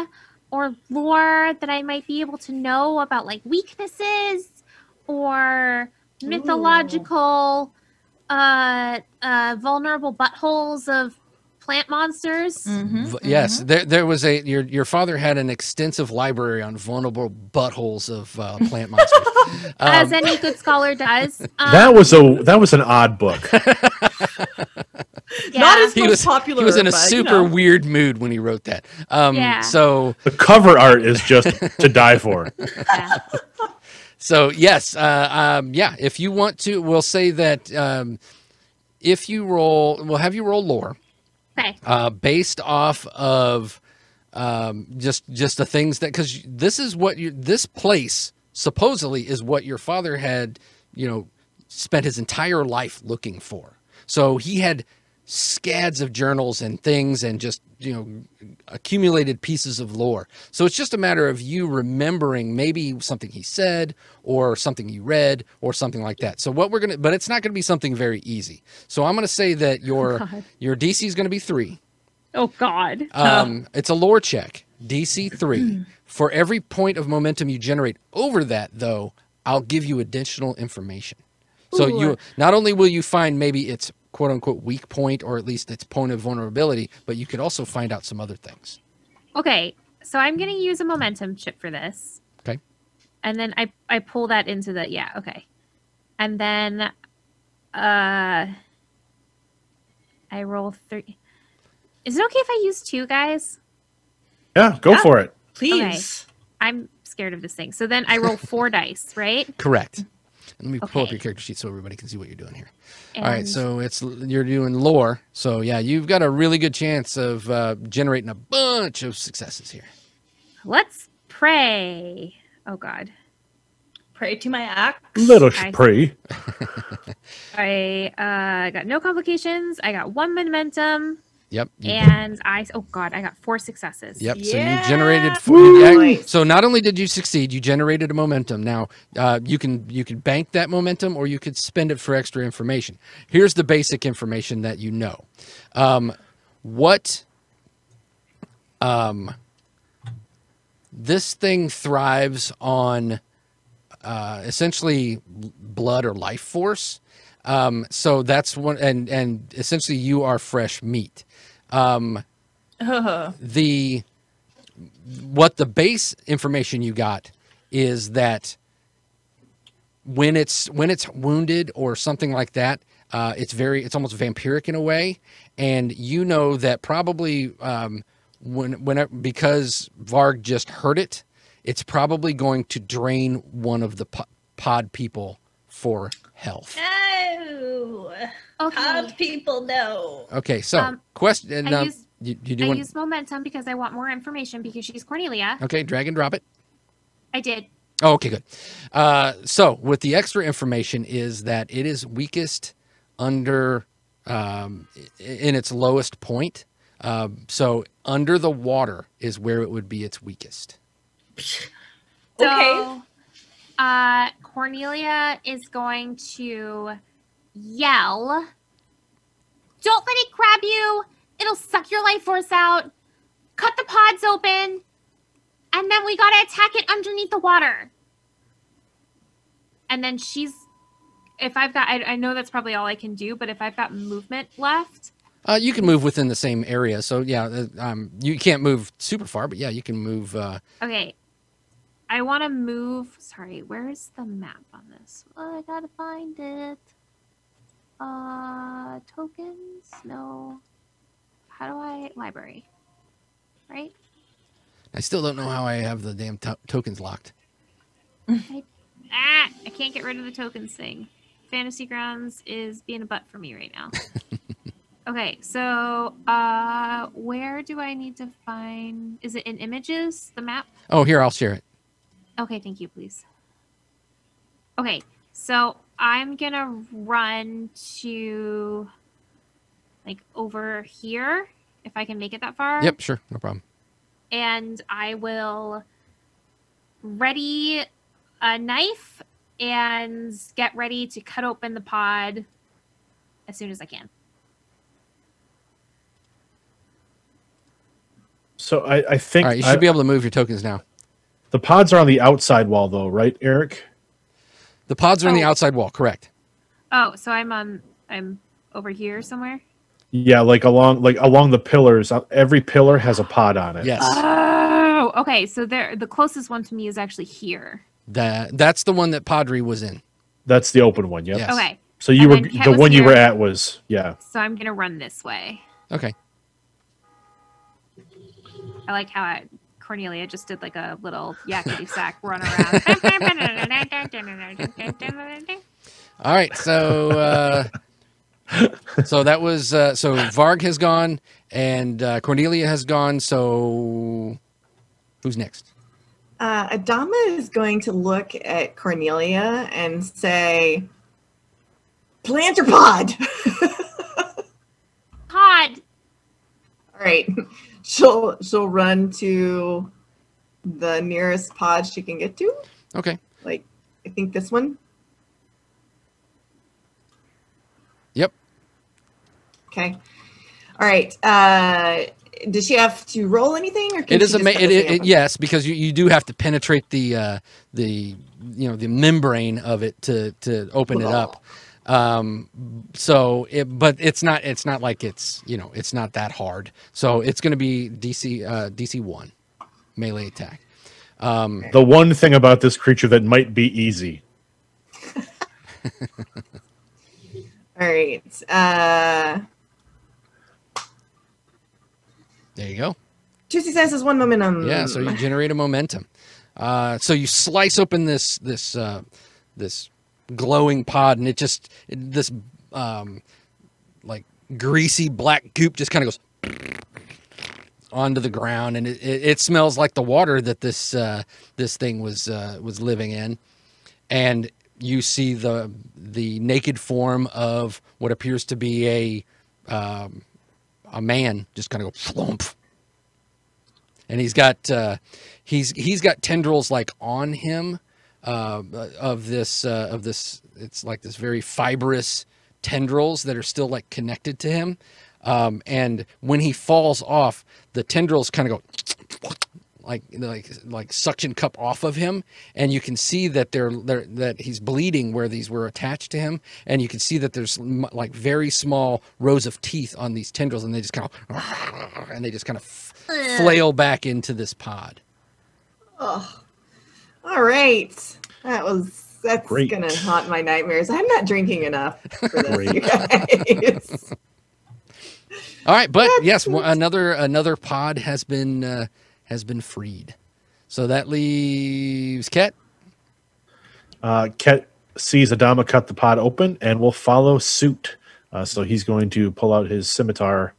or lore that I might be able to know about like weaknesses or mythological vulnerable buttholes of plant monsters? Yes, there was your father had an extensive library on vulnerable buttholes of plant monsters. As any good scholar does. That was an odd book. Yeah. Not as He most was popular. he was in a but, super weird mood when he wrote that. Yeah. So The cover art is just to die for. Yeah. So yes, yeah. If you want to, we'll say that if you roll, we'll have you roll lore, Okay. based off of just the things that, because this is what this place supposedly is what your father had, spent his entire life looking for. So he had scads of journals and things and just, accumulated pieces of lore. So it's just a matter of you remembering maybe something he said or something you read or something like that. So but it's not going to be something very easy. So I'm going to say that your DC is going to be 3. Oh God. It's a lore check, DC 3. For every point of momentum you generate over that, though, I'll give you additional information. So you not only will you find maybe its quote unquote weak point or at least its point of vulnerability, but you could also find out some other things. Okay. So I'm going to use a momentum chip for this. Okay. And then I pull that into okay. And then I roll 3. Is it okay if I use 2, guys? Yeah, go for it. Please. I'm scared of this thing. So then I roll 4 dice, right? Correct. Let me pull up Okay. your character sheet so everybody can see what you're doing here. And All right, so you're doing lore. So yeah, you've got a really good chance of generating a bunch of successes here. let's pray. Oh God. Pray to my axe. Little I- pray. I got no complications. I got 1 momentum. Yep. And I got 4 successes. Yep. So you Yeah. generated. Nice. So not only did you succeed, you generated a momentum. Now you can bank that momentum, or you could spend it for extra information. Here's the basic information that you know. This thing thrives on essentially blood or life force. So that's one, and essentially you are fresh meat. What the base information you got is that when it's wounded or something like that, it's almost vampiric in a way, and you know that probably because Varg just hurt it, it's probably going to drain one of the pod people for health. No. Okay. Pod people know. Okay, so question. I You want? use momentum because I want more information because she's Cornelia. Okay, drag and drop it. I did. Oh, okay, good. So with the extra information is that it is weakest under in its lowest point. So under the water is where it would be its weakest. So, Cornelia is going to yell, "Don't let it grab you! It'll suck your life force out! Cut the pods open! And then we gotta attack it underneath the water!" And then I know that's probably all I can do, but if I've got movement left... You can move within the same area. So, yeah, you can't move super far, but, yeah, you can move. Okay. I want to move... Sorry, where's the map on this? Well, I gotta find it. Tokens? No. How do I... Library. right? I still don't know how I have the damn tokens locked. I can't get rid of the tokens thing. Fantasy Grounds is being a butt for me right now. Okay, so where do I need to find? Is it in images? The map? Oh, here, I'll share it. Okay, thank you, please. Okay, so I'm gonna run to like over here if I can make it that far. Yep, sure, no problem. And I will ready a knife and get ready to cut open the pod as soon as I can. So I think All right, you should be able to move your tokens now. the pods are on the outside wall, though, right, Eric? The pods are on the outside wall, correct? Oh, so I'm over here somewhere. Yeah, like along the pillars. Every pillar has a pod on it. Yes. Oh, okay. So the closest one to me is actually here. That's the one that Padre was in. That's the open one. Yep. Yes. Okay. So you And were then Kett the was one you here. were at was So I'm gonna run this way. Okay. I like how Cornelia just did like a little yakety sack run around. All right, so so that was so Varg has gone and Cornelia has gone. So who's next? Adama is going to look at Cornelia and say, "Plant your pod." Pod. All right, she'll run to the nearest pod she can get to. Okay. Like, I think this one. Yep. Okay. All right. Does she have to roll anything, or can It is she just have this thing open? yes, because you do have to penetrate the the membrane of it to open it up. But it's not like it's not that hard. So it's going to be DC 1 melee attack. the one thing about this creature that might be easy. All right. There you go. 2 successes, 1 momentum. Yeah, so you generate a momentum. So you slice open this glowing pod, and this like greasy black goop just kind of goes onto the ground, and it smells like the water that this thing was living in. And you see the naked form of what appears to be a man just kind of go flump. And he's got tendrils like on him of this it's like this very fibrous tendrils that are still like connected to him. And when he falls off, the tendrils kind of go like suction cup off of him, and you can see that that he's bleeding where these were attached to him, and you can see that there's like very small rows of teeth on these tendrils, and they just kind of flail back into this pod. Oh, all right. That's Great. gonna haunt my nightmares. I'm not drinking enough for this, Great. you guys. All right, but yes, another pod has been freed. So that leaves Kett. Kett sees Adama cut the pod open and will follow suit. So he's going to pull out his scimitar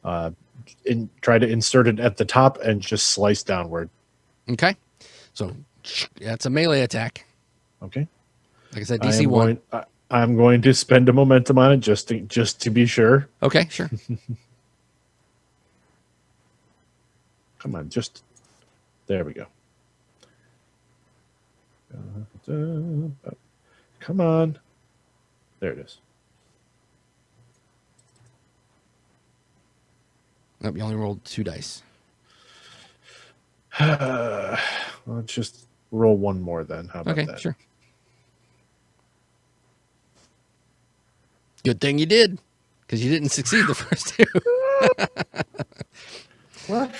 and try to insert it at the top and just slice downward. Okay, so that's a melee attack. Okay. Like I said, DC 1. I'm going to spend a momentum on it just to be sure. Okay, sure. Come on, there we go. Come on. There it is. Nope, you only rolled 2 dice. Let's just roll one more then. How about Okay, that? sure. Good thing you did, because you didn't succeed the first 2. What?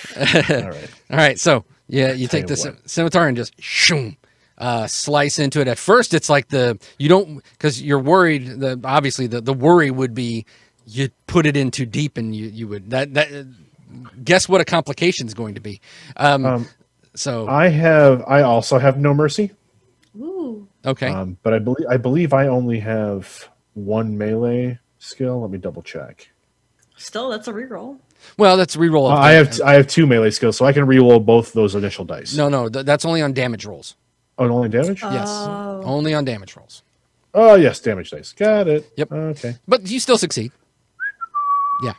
All right. All right, so yeah, you take Tell the you what. scimitar and just shoom, slice into it. At first, it's like you don't, because you're worried. Obviously the worry would be you put it in too deep and you would that guess what a complication is going to be. So I also have no mercy. Ooh. okay. But I believe I only have one melee skill. Let me double check. Still, that's a reroll. Well, that's reroll. Of I have two melee skills, so I can reroll both those initial dice. No, that's only on damage rolls. Oh, only damage? Yes, only on damage rolls. Oh, yes, damage dice. Got it. Yep. Okay. But you still succeed. Yeah.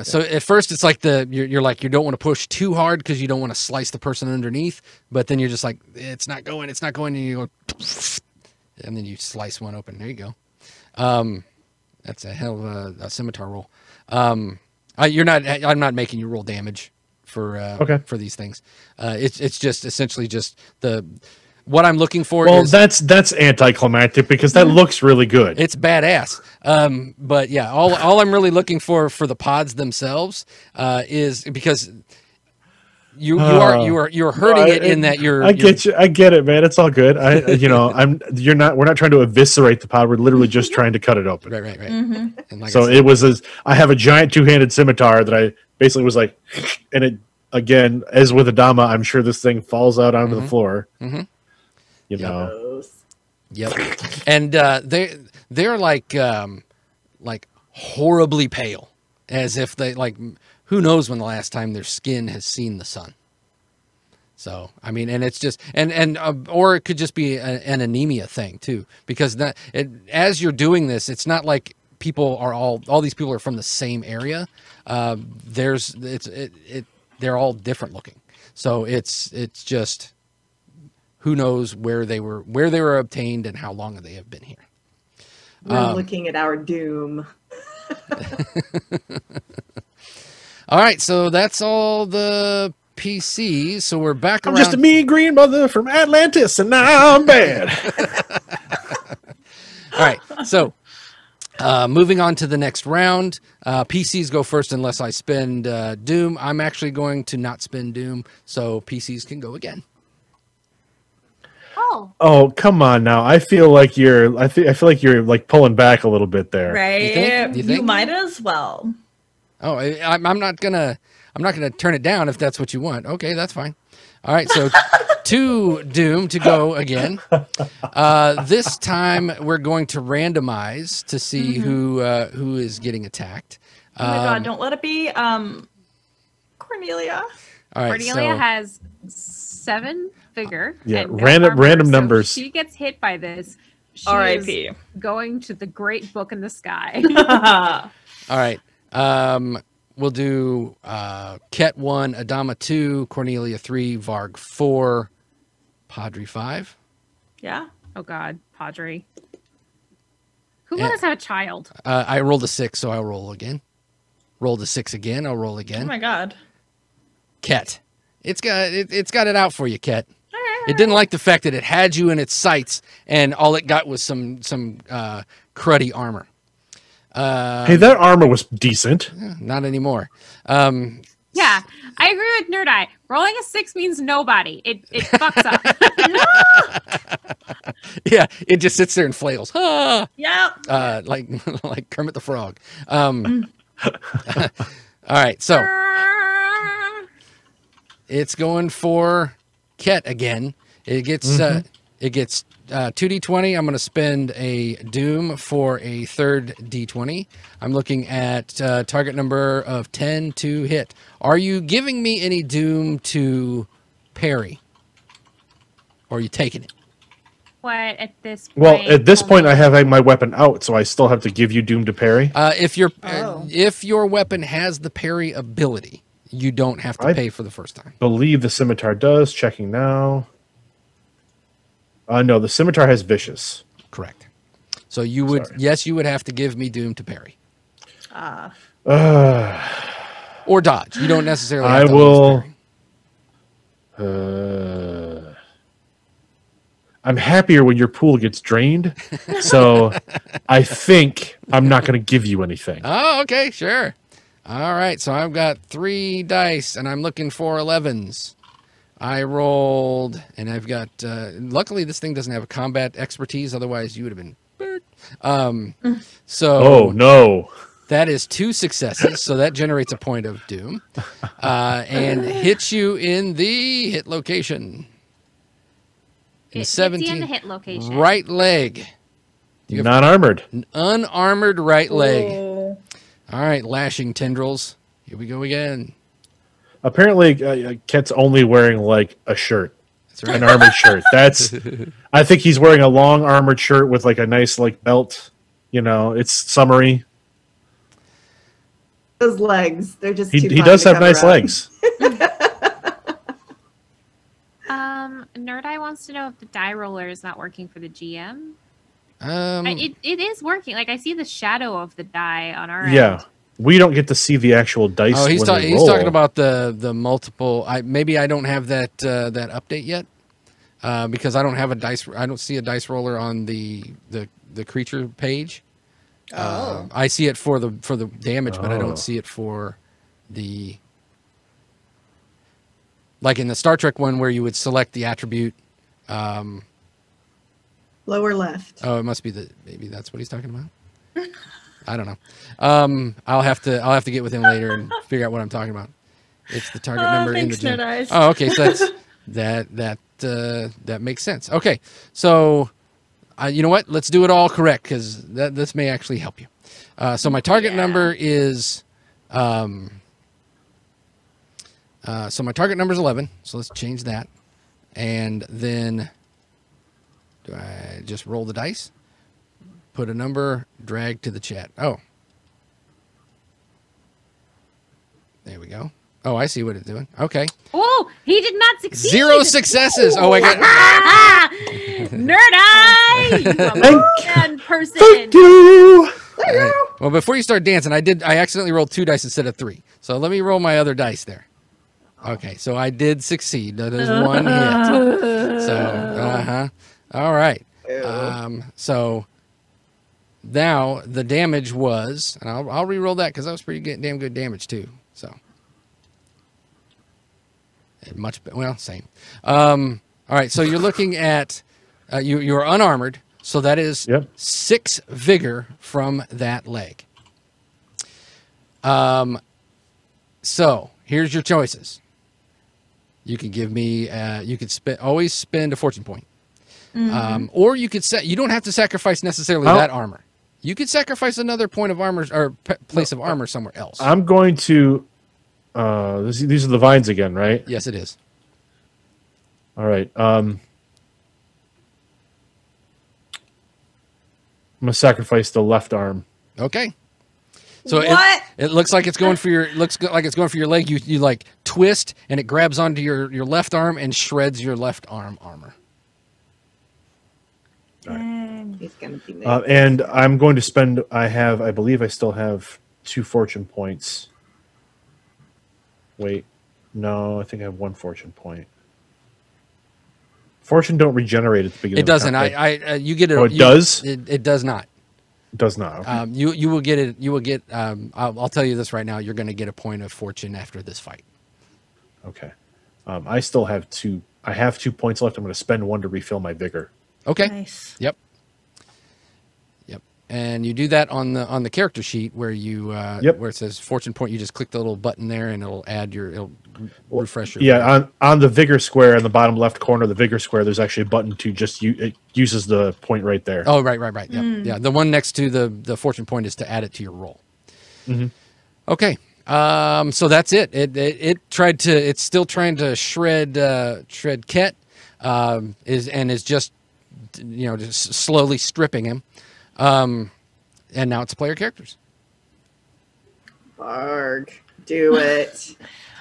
So at first it's like you're like you don't want to push too hard because you don't want to slice the person underneath. But then you're just like it's not going, and you go, and then you slice one open. There you go. That's a hell of a scimitar roll. I'm not making you roll damage for these things. It's just essentially just what I'm looking for. Well, that's anticlimactic because that looks really good. It's badass. But yeah, all I'm really looking for the pods themselves is because you're hurting it in that you're. I get it, man. It's all good. We're not trying to eviscerate the pod. We're literally just trying to cut it open. Right. Mm-hmm. And like So I have a giant two-handed scimitar that I basically was like, and it again, as with Adama, I'm sure this thing falls out onto the floor. Mm-hmm. You know. Gross. Yep. And they're like horribly pale, as if they like. Who knows when the last time their skin has seen the sun? So I mean, and it's just or it could just be an anemia thing too, because as you're doing this, it's not like people are all these people are from the same area. They're all different looking, so it's just who knows where they were obtained and how long they have been here. We're looking at our doom. All right, so that's all the PCs. So we're back around. I'm just a mean green mother from Atlantis, and now I'm bad. All right, so moving on to the next round. PCs go first unless I spend Doom. I'm actually going to not spend Doom, so PCs can go again. Oh, come on now. I feel like you're like pulling back a little bit there. Right? You think? You might as well. Oh, I'm not gonna turn it down if that's what you want. Okay, that's fine. All right, so 2 Doom to go again. This time we're going to randomize to see who is getting attacked. Oh my god! Don't let it be Cornelia. All right, Cornelia has 7 figure. Yeah, and no random armor, so numbers. If she gets hit by this. She R.I.P. is going to the great book in the sky. All right. We'll do Kett 1, Adama 2, Cornelia 3, Varg 4, Padre 5. Yeah. Oh God, Padre. Who let us have a child? I rolled a 6, so I'll roll again. Rolled a 6 again. I'll roll Oh again. my god. Kett. It's got it out for you, Kett. It didn't like the fact that it had you in its sights, and all it got was some cruddy armor. Hey, that armor was decent. Not anymore. Yeah, I agree with Nerd Eye. Rolling a 6 means nobody. It fucks up. Yeah, it just sits there and flails. Ah! Yeah. Like Kermit the Frog. All right, so it's going for Kett again. It gets 2d20. I'm going to spend a Doom for a third d20. I'm looking at target number of 10 to hit. Are you giving me any Doom to parry? Or are you taking it? What at this point? Well, at this point, I have my weapon out, so I still have to give you Doom to parry. If your weapon has the parry ability, you don't have to pay for the first time. Believe the scimitar does. Checking now. No, the scimitar has vicious. Correct. So you would, yes, you would have to give me Doom to parry. Or dodge. You don't necessarily have to will. parry. I'm happier when your pool gets drained, so I think I'm not going to give you anything. Oh, okay, sure. All right, so I've got 3 dice, and I'm looking for 11s. I rolled, and I've got, luckily this thing doesn't have a combat expertise, otherwise you would have been, so. Oh, no. That is 2 successes, so that generates a point of doom. And hits you in the hit location. It hits 17. you in the hit location. Right leg. Not armored. An unarmored right leg. Oh. All right, lashing tendrils. Here we go again. Apparently, Kett's only wearing like a shirt, That's right. an armored shirt. That's. I think he's wearing a long armored shirt with like a nice like belt. You know, it's summery. Those legs, they're just He too fun does to have cover nice up. legs. Nerd Eye wants to know if the die roller is not working for the GM. Um, It is working. Like I see the shadow of the die on our Yeah, end. we don't get to see the actual dice. oh, he's, when they he's roll. talking about the multiple. Maybe I don't have that that update yet because I don't have a dice. I don't see a dice roller on the creature page. I see it for the damage, but I Oh. don't see it for the like in the Star Trek one where you would select the attribute. Lower left. Oh, it must be maybe that's what he's talking about. I don't know. I'll have to get with him later and figure out what I'm talking about. It's the target number in the Thanks, gym. Nerd Eyes. Oh, okay. So that makes sense. Okay, so you know what? Let's do it all correct because this may actually help you. So my target number is so my target number is 11. So let's change that, and then do I just roll the dice? Put a number, drag to the chat. Oh, there we go. Oh, I see what it's doing. Okay. Oh, he did not succeed. 0 successes. Oh, I got. Nerd Eye, you a man person. Thank you. Well, before you start dancing, I accidentally rolled 2 dice instead of 3. So let me roll my other dice there. Okay, so I did succeed. That is 1 hit. So, all right. So now the damage was, and I'll re-roll that because that was pretty damn good damage too. So same. All right, so you're looking at you're unarmored, so that is 6 vigor from that leg. So here's your choices. You can give me you could always spend a fortune point. Or you could you don't have to sacrifice necessarily that armor. You could sacrifice another point of armor or place of armor somewhere else. I'm going to. These are the vines again, right? Yes, it is. All right. I'm gonna sacrifice the left arm. Okay. So What? it looks like it's going for your leg. You like twist and it grabs onto your left arm and shreds your left arm armor. He's gonna be And I'm going to spend. I believe I still have 2 fortune points. Wait, no, I think I have 1 fortune point. Fortune don't regenerate at the beginning. It doesn't. Of you get it. Oh, it does? It does not. It does not. Okay. You will get it. You will get. I'll tell you this right now. You're going to get a point of fortune after this fight. Okay. I still have 2. I have 2 points left. I'm going to spend 1 to refill my vigor. Okay. Nice. Yep. And you do that on the character sheet where you where it says fortune point. You just click the little button there, and it'll add it'll refresh your. Yeah, on the vigor square in the bottom left corner of the vigor square, there's actually a button to just it uses the point right there. Oh, right. Yep. Yeah, the one next to the fortune point is to add it to your roll. Okay. So that's it. It's still trying to shred Kett, is just just slowly stripping him. And now it's player characters. Varg, do it.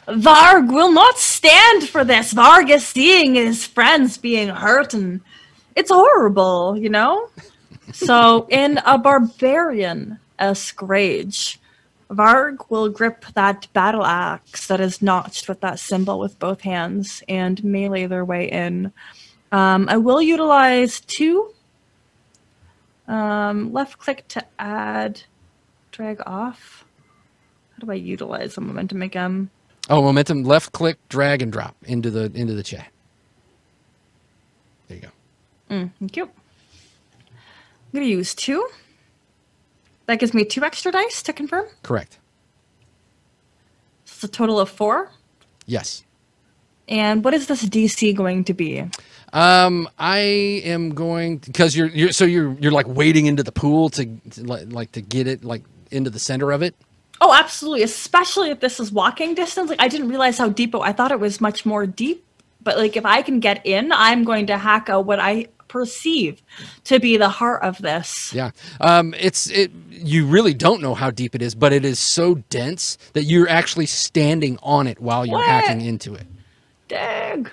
Varg will not stand for this. Varg is seeing his friends being hurt, and it's horrible, you know? So, in a barbarian-esque rage, Varg will grip that battle axe that is notched with that symbol with both hands and melee their way in. I will utilize 2. Left click to add, drag off. How do I utilize the momentum again? Oh, momentum. Left click, drag, and drop into the chat. There you go. Thank you. I'm gonna use 2. That gives me 2 extra dice to confirm. Correct. It's a total of 4. Yes. And what is this DC going to be? I am going because you're like wading into the pool to get it like into the center of it. Oh, absolutely. Especially if this is walking distance. Like I didn't realize how deep I thought it was much more deep. But like if I can get in, I'm going to hack out what I perceive to be the heart of this. Yeah. You really don't know how deep it is, but it is so dense that you're actually standing on it while you're hacking into it. Dang.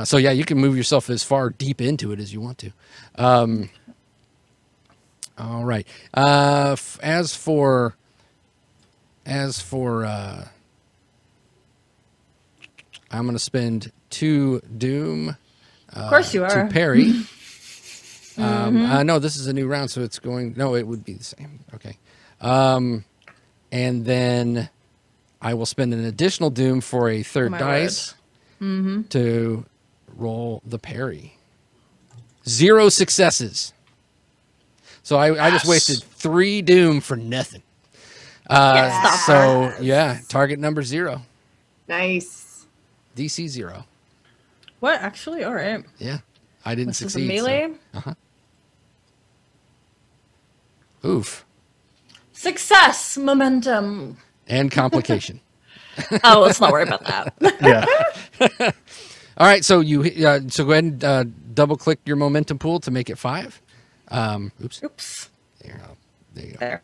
So yeah, you can move yourself as far deep into it as you want to. All right. As for I'm going to spend 2 doom. Of course you are. To parry. No, this is a new round, so it's going. No, it would be the same. Okay. And then I will spend an additional doom for a 3rd dice to roll the parry. 0 successes. So I just wasted 3 doom for nothing. So yeah, target number 0. Nice. DC 0. What? Actually? All right. Yeah. I didn't This succeed. is a melee? So. Oof. Success! Momentum. And complication. Oh, let's not worry about that. Yeah. All right, so you so go ahead and double click your momentum pool to make it 5. Oops. Oops. There you go. There.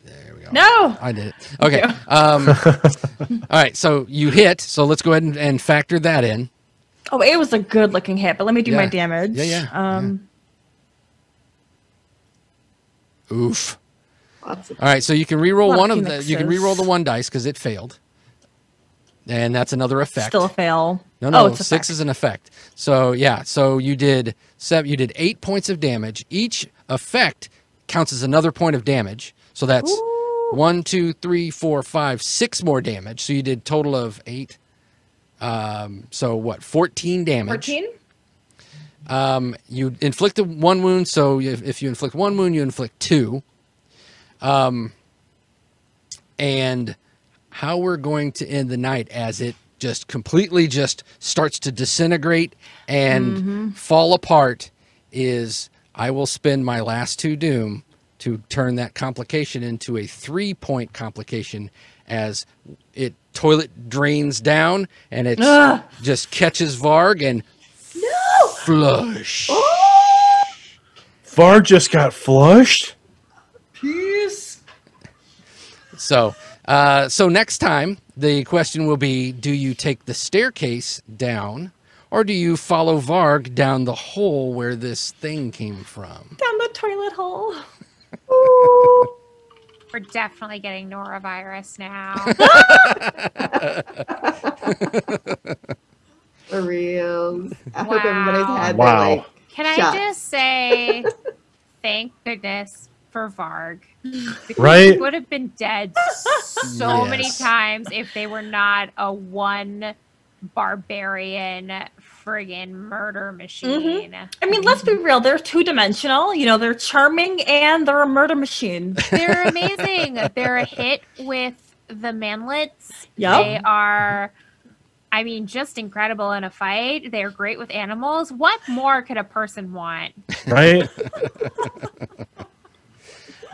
There we go. No! I did it. Okay. All right, so you hit. So let's go ahead and factor that in. Oh, it was a good looking hit, but let me do my damage. Yeah. Oof. Lots of All right, so you can re-roll one of the. phoenixes. You can re-roll the 1 dice because it failed, and that's another effect. Still a fail. No, it's a 6 is an effect. So yeah, so you did 7. You did 8 points of damage. Each effect counts as another point of damage. So that's 1, 2, 3, 4, 5, 6 more damage. So you did total of 8. So what? 14 damage. 14? You inflicted 1 wound. So if you inflict 1 wound, you inflict 2. And how we're going to end the night as it just completely just starts to disintegrate and fall apart is I will spend my last 2 doom to turn that complication into a 3-point complication as it toilet drains down and it just catches Varg and flush. Varg just got flushed. peace. So next time the question will be, do you take the staircase down or do you follow Varg down the hole where this thing came from? Down the toilet hole. We're definitely getting norovirus now. For real. I hope Wow. everybody's had Wow. their, like, Can I shots. just say thank goodness for Varg? Because Right? he would have been dead so many Yes. times if they were not a 1 barbarian friggin' murder machine. I mean, let's be real. They're 2-dimensional. You know, they're charming and they're a murder machine. They're amazing. They're a hit with the manlets. Yep. They are, I mean, just incredible in a fight. They're great with animals. What more could a person want? Right?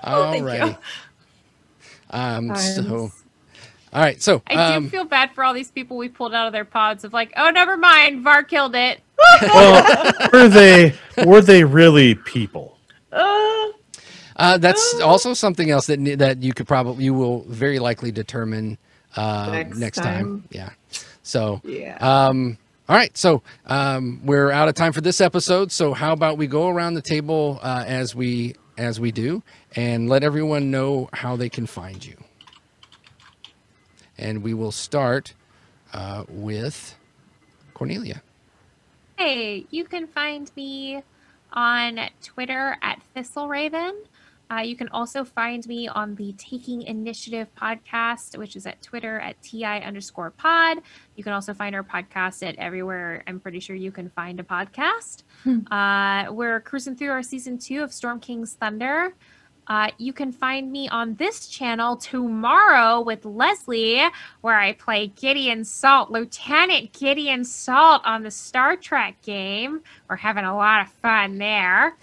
All thank righty. Times. So, all right. So, I do feel bad for all these people we pulled out of their pods of like, oh, never mind, Var killed it. Well, were they really people? that's also something else that you will very likely determine next time. Yeah. So, Yeah. all right. So, we're out of time for this episode. So, how about we go around the table as we do, and let everyone know how they can find you. And we will start with Cornelia. Hey, you can find me on Twitter at ThistleRaven. You can also find me on the Taking Initiative podcast, which is at Twitter at TI_pod. You can also find our podcast at everywhere I'm pretty sure you can find a podcast. We're cruising through our season 2 of Storm King's Thunder. You can find me on this channel tomorrow with Leslie, where I play Gideon Salt, Lieutenant Gideon Salt on the Star Trek game. We're having a lot of fun there.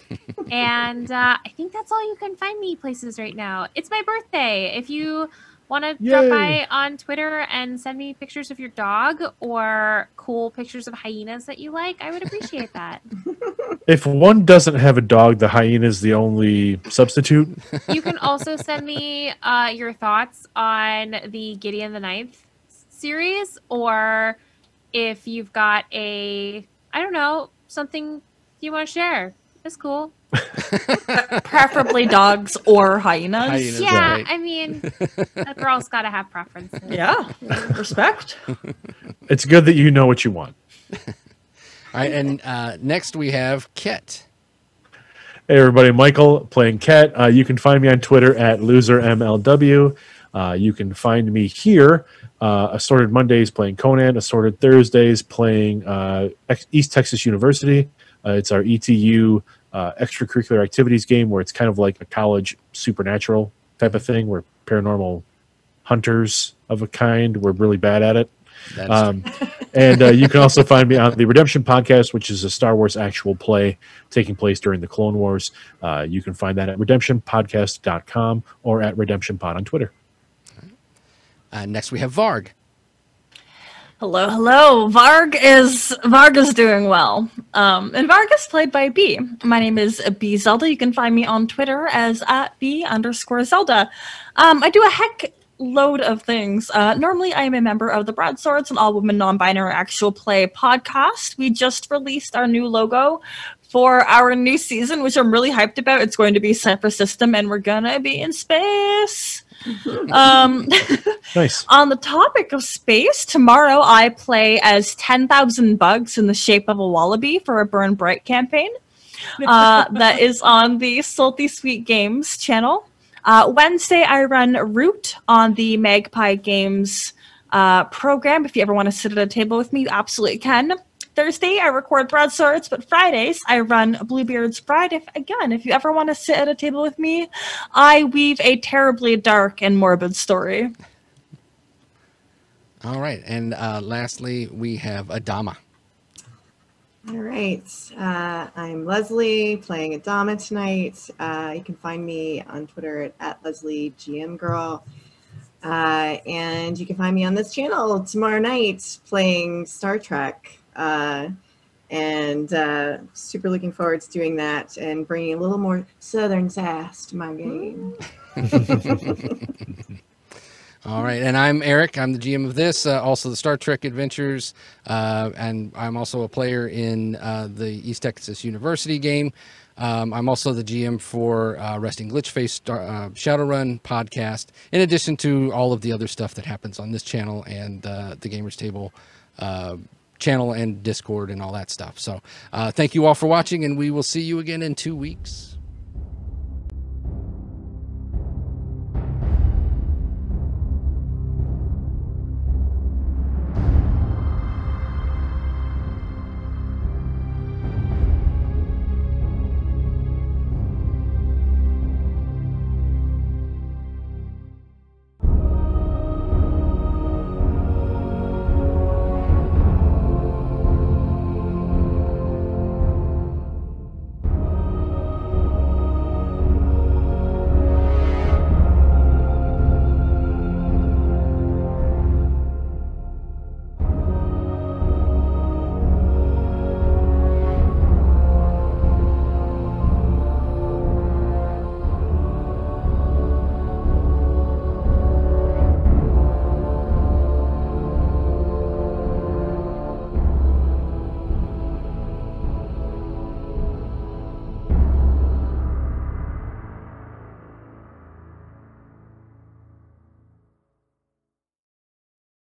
And I think that's all you can find me places right now. It's my birthday. If you want to drop by on Twitter and send me pictures of your dog or cool pictures of hyenas that you like, I would appreciate that. If one doesn't have a dog, the hyena is the only substitute. You can also send me your thoughts on the Gideon the Ninth series, or if you've got I don't know, something you want to share. That's cool. Preferably dogs or hyenas. Hyenas, Yeah, right. I mean, a girl's got to have preferences. Yeah, respect. It's good that you know what you want. All right, and next we have Kett. Hey everybody, Michael playing Kett. You can find me on Twitter at losermlw. You can find me here, Assorted Mondays playing Conan, Assorted Thursdays playing East Texas University. It's our ETU extracurricular activities game where it's kind of like a college supernatural type of thing where paranormal hunters of a kind, we're really bad at it. And you can also find me on the Redemption Podcast, which is a Star Wars actual play taking place during the Clone Wars. You can find that at redemptionpodcast.com or at redemptionpod on Twitter. Next we have Varg. Hello, hello. Varg is doing well. And Varg is played by B. My name is B Zelda. You can find me on Twitter as @B_Zelda. I do a heck load of things. Normally I am a member of the Broadswords, an all-woman non-binary actual play podcast. We just released our new logo for our new season, which I'm really hyped about. It's going to be Cypher System, and we're gonna be in space. Nice. On the topic of space, tomorrow I play as 10,000 bugs in the shape of a wallaby for a Burn Bright campaign. That is on the Salty Sweet Games channel. Wednesday I run Root on the Magpie Games program. If you ever want to sit at a table with me, you absolutely can. Thursday, I record Broadswords, but Fridays, I run Bluebeard's Bride. If you ever want to sit at a table with me, I weave a terribly dark and morbid story. All right, and lastly, we have Adama. All right. I'm Leslie playing Adama tonight. You can find me on Twitter at LeslieGMGirl. And you can find me on this channel tomorrow night playing Star Trek. And super looking forward to doing that and bringing a little more Southern sass to my game. All right, and I'm Eric. I'm the GM of this, also the Star Trek Adventures, and I'm also a player in the East Texas University game. I'm also the GM for Resting Glitchface Shadowrun podcast, in addition to all of the other stuff that happens on this channel and the Gamers Table channel and Discord and all that stuff. So thank you all for watching, and we will see you again in 2 weeks.